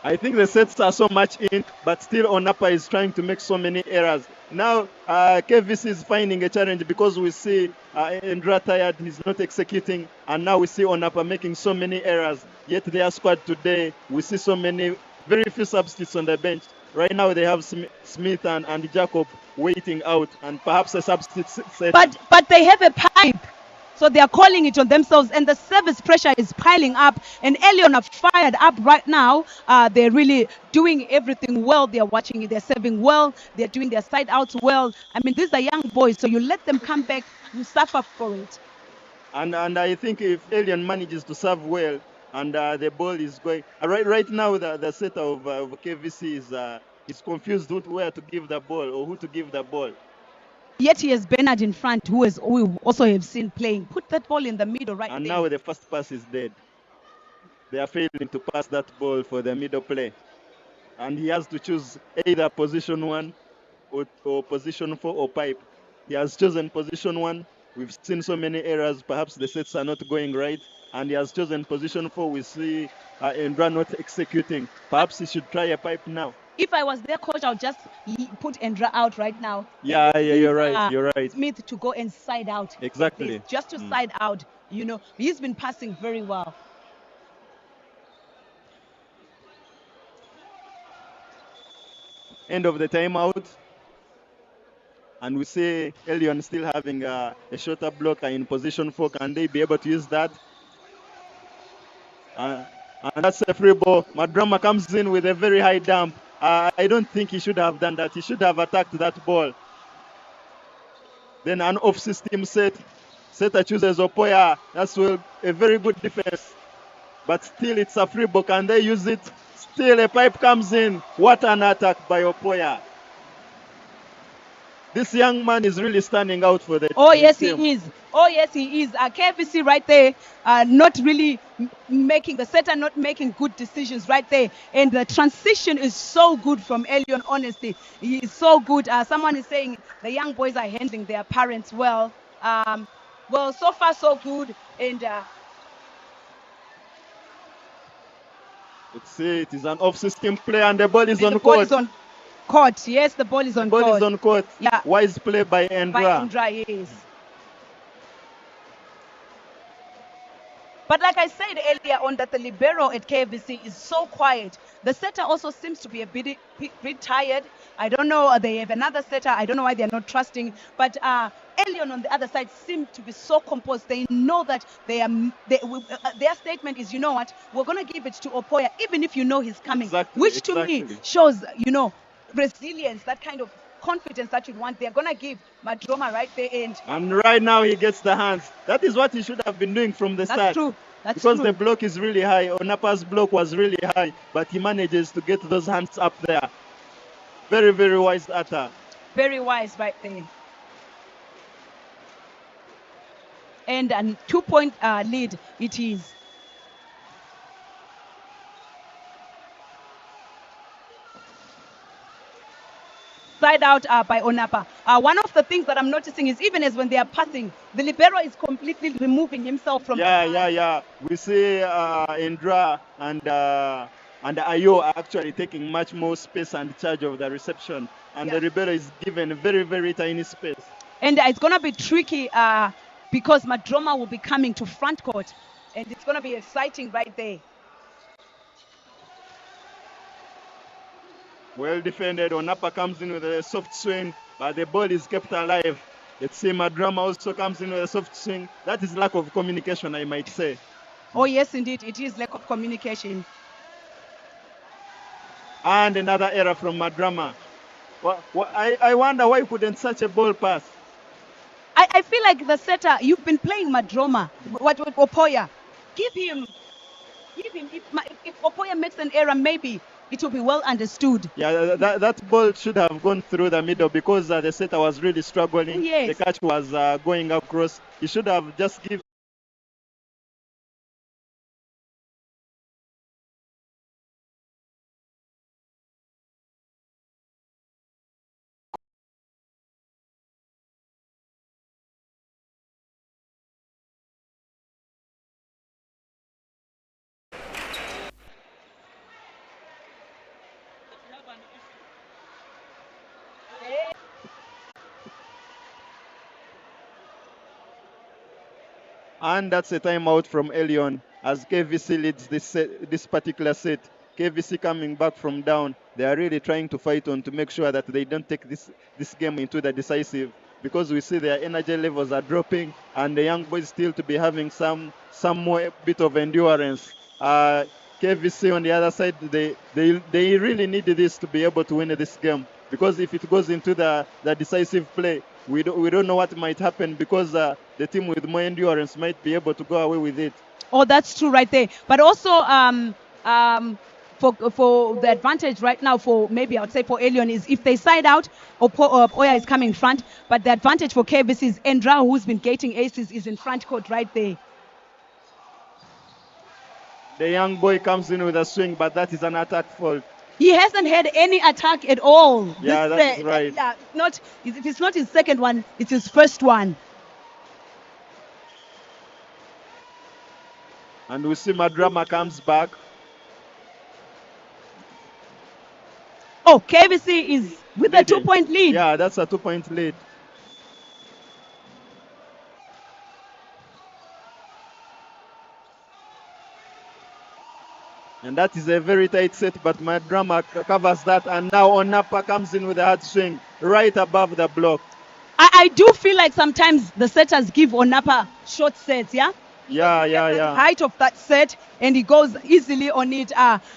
I think the sets are so much in, but still Onapa is trying to make so many errors. Now KVC is finding a challenge because we see Endra tired, he's not executing, and now we see Onapa making so many errors. Yet their squad today, we see so many, very few substitutes on the bench. Right now they have Smith and Jacob waiting out, and perhaps a substitute set.
But they have a pipe. So they are calling it on themselves, and the service pressure is piling up. And Elyon are fired up right now. They're really doing everything well. They're watching it. They're serving well. They're doing their side outs well. I mean, these are young boys, so you let them come back, you suffer for it.
And I think if Elyon manages to serve well, and the ball is going right now, the setter of KVC is confused where to give the ball or who to give the ball.
Yet he has Bernard in front, who we also have seen playing. Put that ball in the middle right
and
there.
Now the first pass is dead. They are failing to pass that ball for the middle play. And he has to choose either position 1 or position 4 or pipe. He has chosen position 1. We've seen so many errors. Perhaps the sets are not going right. And he has chosen position 4. We see Endra not executing. Perhaps he should try a pipe now.
If I was their coach, I'll just put Endra out right now.
Yeah, you're right. You're right.
Smith to go and side out.
Exactly.
Just to side out. You know, he's been passing very well.
End of the timeout. And we see Elyon still having a shorter blocker in position 4. Can they be able to use that? And that's a free ball. Madrama comes in with a very high dump. I don't think he should have done that. He should have attacked that ball. Then an off-system set. Setter chooses Opoya. That's a very good defense. But still, it's a free ball. Can they use it? Still a pipe comes in. What an attack by Opoya. This young man is really standing out for the
Oh, yes,
team.
he is. Oh, yes, he is. KVC right there, not really making the setter, not making good decisions right there. And the transition is so good from Elyon, honestly. He is so good. Someone is saying the young boys are handling their parents well. Well, so far, so good. And
Let's see, it is an off-system play and the ball is on
the ball
court.
is on court. Yes, the ball is on
The ball
court.
is on court.
Yeah.
Wise play by Endra.
By Indra, yes. But like I said earlier on, that the libero at KVC is so quiet. The setter also seems to be a bit tired. I don't know. They have another setter. I don't know why they're not trusting. But Elyon on the other side seem to be so composed. They know that their statement is, you know what, we're going to give it to Opoya, even if you know he's coming.
Exactly,
which to me shows, resilience, that kind of confidence that you'd want. They're going to give Madroma right there.
And right now he gets the hands. That is what he should have been doing from the start.
That's true. That's
because
true.
the block is really high. Onapa's block was really high, but he manages to get those hands up there. Very, very wise attack.
Very wise right there. And a 2-point lead it is. Side out by Onapa. One of the things that I'm noticing is even as when they are passing, the libero is completely removing himself from.
Yeah. We see Indra and Ayo are actually taking much more space and charge of the reception, and the libero is given very, very tiny space.
And it's gonna be tricky because Madroma will be coming to front court, and it's gonna be exciting right there.
Well defended. Onapa comes in with a soft swing, but the ball is kept alive. Let's see, Madroma also comes in with a soft swing. That is lack of communication, I might say.
Oh, yes, indeed. It is lack of communication.
And another error from Madroma. I wonder why couldn't such a ball pass?
I feel like the setter, you've been playing Madroma, what Opoya. Give him. If Opoya makes an error, maybe it will be well understood.
Yeah, that ball should have gone through the middle because the setter was really struggling.
Yes.
The catch was going across. He should have just given. And that's a timeout from Elyon as KVC leads this particular set. KVC coming back from down. They are really trying to fight on to make sure that they don't take this game into the decisive, because we see their energy levels are dropping and the young boys still to be having some more bit of endurance. KVC on the other side, they really need this to be able to win this game, because if it goes into the decisive play, we don't know what might happen, because the team with more endurance might be able to go away with it.
Oh, that's true right there. But also for the advantage right now for, maybe I would say for Elyon, is if they side out, Oya is coming in front. But the advantage for KVC is Endra, who's been gating aces, is in front court right there.
The young boy comes in with a swing, but that is an attack fault.
He hasn't had any attack at all.
Yeah, that's right.
If it's not his second one, it's his first one.
And we see Madroma comes back.
Oh, KVC is with a 2-point lead.
Yeah, that's a 2-point lead. And that is a very tight set, but Madroma covers that. And now Onapa comes in with a hard swing right above the block.
I do feel like sometimes the setters give Onapa short sets, yeah?
Yeah.
The height of that set, and he goes easily on it.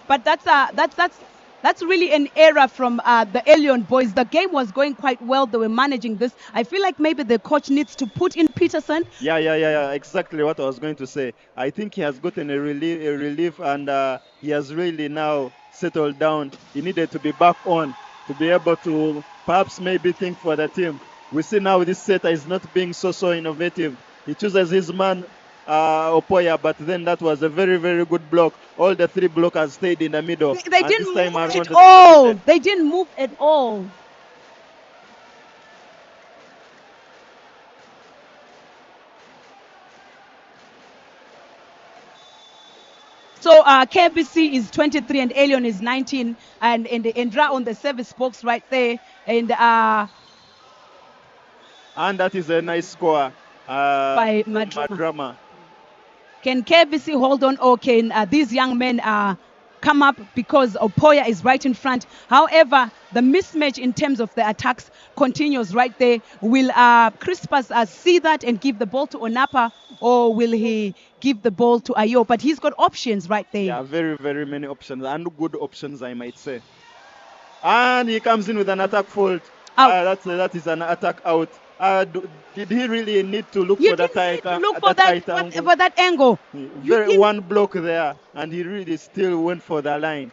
But that's really an error from the Elyon boys. The game was going quite well. They were managing this. I feel like maybe the coach needs to put in Peterson.
Yeah. Exactly what I was going to say. I think he has gotten a relief, and he has really now settled down. He needed to be back on to be able to perhaps maybe think for the team. We see now this setter is not being so innovative. He chooses his man, Opoya, but then that was a very good block. All the three blockers stayed in the middle.
They
and
didn't
this time
move
around
at all. They didn't move at all. So KBC is 23 and Elyon is 19, and Endra on the service box right there, and
that is a nice score
by
Madrama.
Can KBC hold on, or can these young men come up, because Opoya is right in front? However, the mismatch in terms of the attacks continues right there. Will Crispus see that and give the ball to Onapa, or will he give the ball to Ayo? But he's got options right there.
Yeah, very many options, and good options, I might say. And he comes in with an attack fault. That is an attack out. Did he really need to look for that
angle?
One block there, and he really still went for the line.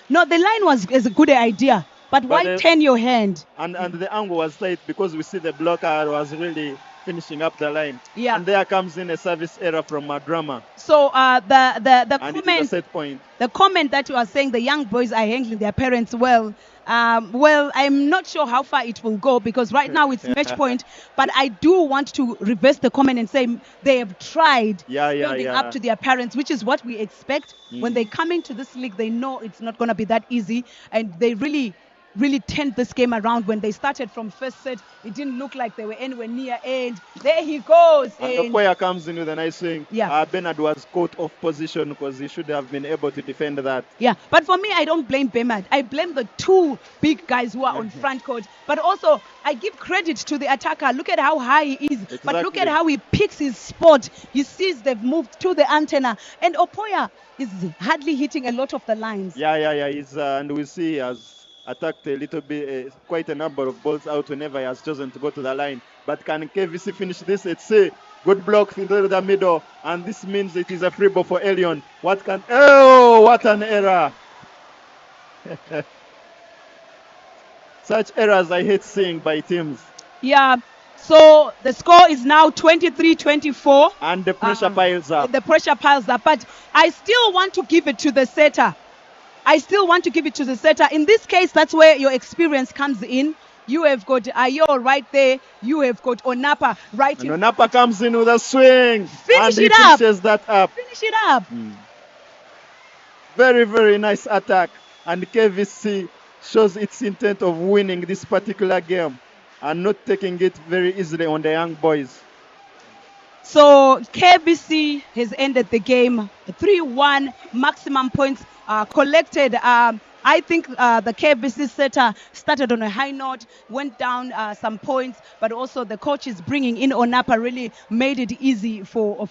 No, the line is a good idea, but why turn your hand?
And the angle was tight because we see the blocker was really finishing up the line.
Yeah.
And there comes in a service error from Madrama.
So the
comment, set point.
The comment that you are saying the young boys are handling their parents well. Well, I'm not sure how far it will go, because right now it's match point. But I do want to reverse the comment and say they have tried building up to their parents, which is what we expect. When they come into this league, they know it's not going to be that easy, and they really turned this game around. When they started from first set, it didn't look like they were anywhere near end. There he goes.
And the player comes in with a nice swing.
Yeah.
Bernard was caught off position because he should have been able to defend that.
Yeah, but for me, I don't blame Bernard. I blame the two big guys who are on front court. But also, I give credit to the attacker. Look at how high he is. Exactly. But look at how he picks his spot. He sees they've moved to the antenna. And Opoya is hardly hitting a lot of the lines.
Yeah. He's, and we see he has attacked a little bit, quite a number of balls out whenever he has chosen to go to the line. But can KVC finish this? It's a good block into the middle, and this means it is a free ball for Elyon. What an error! Such errors I hate seeing by teams.
Yeah. So the score is now 23-24.
And the pressure piles up.
The pressure piles up. But I still want to give it to the setter. In this case, that's where your experience comes in. You have got Ayo right there. You have got Onapa right in.
Onapa comes in with a swing.
Finish it up.
Very nice attack. And KVC shows its intent of winning this particular game and not taking it very easily on the young boys.
So KBC has ended the game 3-1, maximum points collected. I think the KBC setter started on a high note, went down some points, but also the coaches bringing in Onapa really made it easy for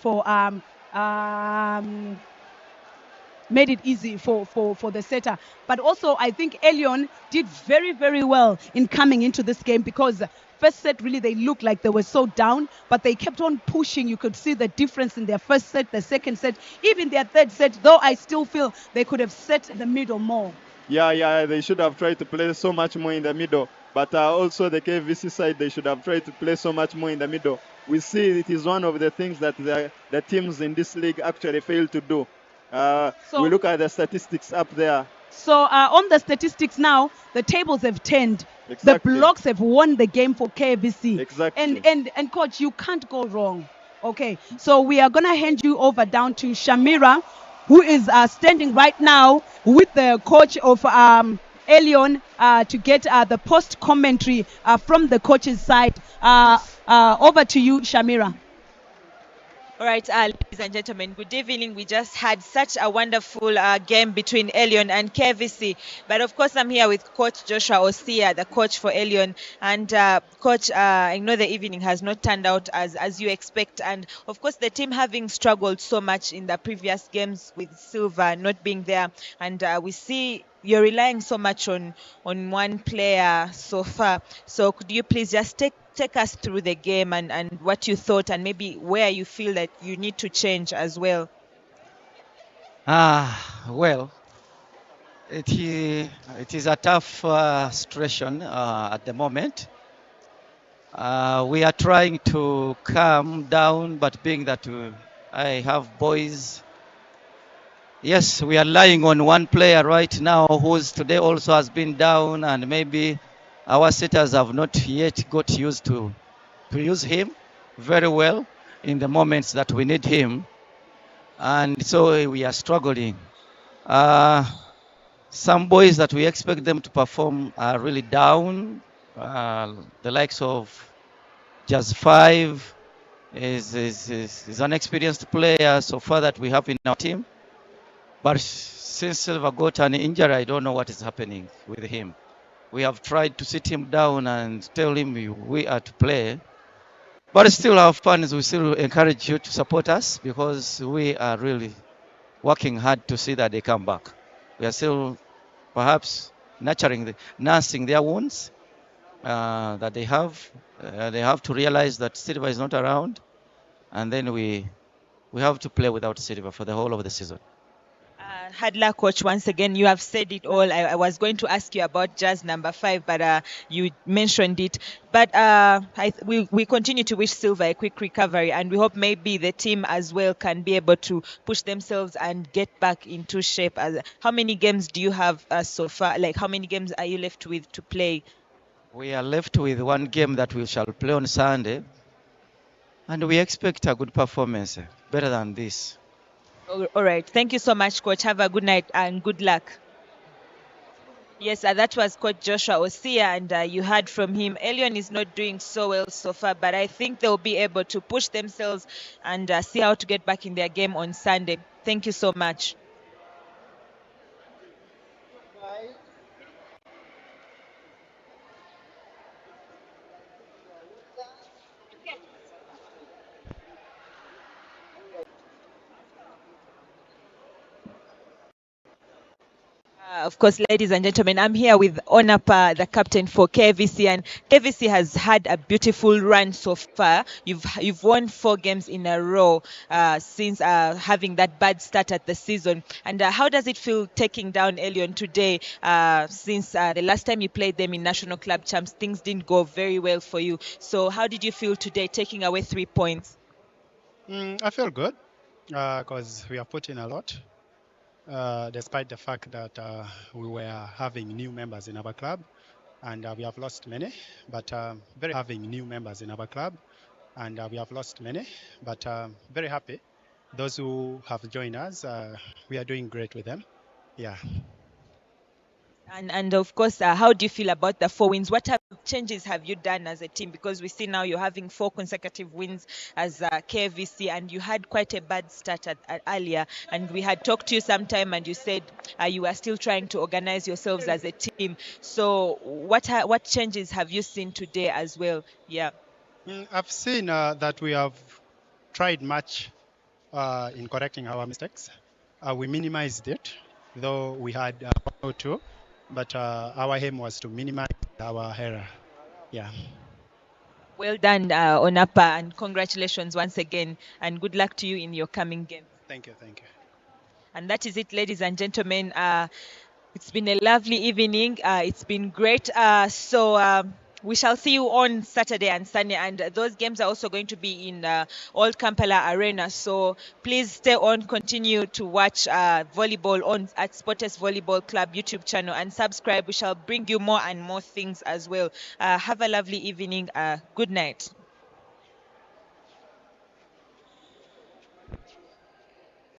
the setter. But also I think Elyon did very well in coming into this game, because first set really they looked like they were so down, but they kept on pushing. You could see the difference in their first set, the second set, even their third set, though I still feel they could have set the middle more.
Yeah, they should have tried to play so much more in the middle. But also the KVC side, they should have tried to play so much more in the middle. We see it is one of the things that the teams in this league actually fail to do. We look at the statistics up there.
So on the statistics now, the tables have turned.
Exactly.
The blocks have won the game for KBC.
Exactly.
And coach, you can't go wrong. Okay, so we are going to hand you over down to Shamira, who is standing right now with the coach of Elyon to get the post commentary from the coach's side. Over to you, Shamira.
All right, ladies and gentlemen, good evening. We just had such a wonderful game between Elyon and KVC. But of course, I'm here with Coach Joshua Osia, the coach for Elyon. And Coach, I know the evening has not turned out as you expect. And of course, the team having struggled so much in the previous games with Silva not being there. And we see you're relying so much on one player so far. So could you please just take us through the game and what you thought, and maybe where you feel that you need to change as well?
Well, It is a tough situation at the moment. We are trying to calm down, but being that I have boys, yes, we are relying on one player right now who's today also has been down, and maybe our sitters have not yet got used to use him very well in the moments that we need him, and so we are struggling. Uh, some boys that we expect them to perform are really down. The likes of Just Five is an experienced player so far that we have in our team. But since Silva got an injury, I don't know what is happening with him. We have tried to sit him down and tell him we are to play. But still, our fans, we still encourage you to support us because we are really working hard to see that they come back. We are still perhaps nursing their wounds that they have. They have to realize that Silva is not around, and then we have to play without Silva for the whole of the season.
Hadla coach, once again, you have said it all. I was going to ask you about Jazz number 5, but you mentioned it. But we continue to wish Silva a quick recovery, and we hope maybe the team as well can be able to push themselves and get back into shape. How many games do you have so far? Like, how many games are you left with to play?
We are left with one game that we shall play on Sunday, and we expect a good performance, better than this.
All right. Thank you so much, coach. Have a good night and good luck. Yes, that was Coach Joshua Osia, and you heard from him. Elyon is not doing so well so far, but I think they'll be able to push themselves and see how to get back in their game on Sunday. Thank you so much. Of course, ladies and gentlemen, I'm here with Onapa, the captain for KVC, and KVC has had a beautiful run so far. You've won 4 games in a row since having that bad start at the season. And how does it feel taking down Elyon today? Since the last time you played them in National Club Champs, things didn't go very well for you. So how did you feel today, taking away 3 points?
I feel good because we have put in a lot. Despite the fact that we were having new members in our club and we have lost many, but very having new members in our club and we have lost many, but very happy. Those who have joined us, we are doing great with them. Yeah.
And of course, how do you feel about the 4 wins? What changes have you done as a team? Because we see now you're having 4 consecutive wins as KVC, and you had quite a bad start at earlier. And we had talked to you sometime, and you said you are still trying to organize yourselves as a team. So what changes have you seen today as well? Yeah.
I've seen that we have tried much in correcting our mistakes. We minimized it, though we had 1 or 2. But our aim was to minimize our error. Yeah.
Well done, Onapa, and congratulations once again, and good luck to you in your coming game.
Thank you. Thank you.
And that is it, ladies and gentlemen. It's been a lovely evening. It's been great. So we shall see you on Saturday and Sunday, and those games are also going to be in Old Kampala Arena. So please stay on, continue to watch volleyball on at Sportes Volleyball Club YouTube channel and subscribe. We shall bring you more and more things as well. Have a lovely evening. Good night.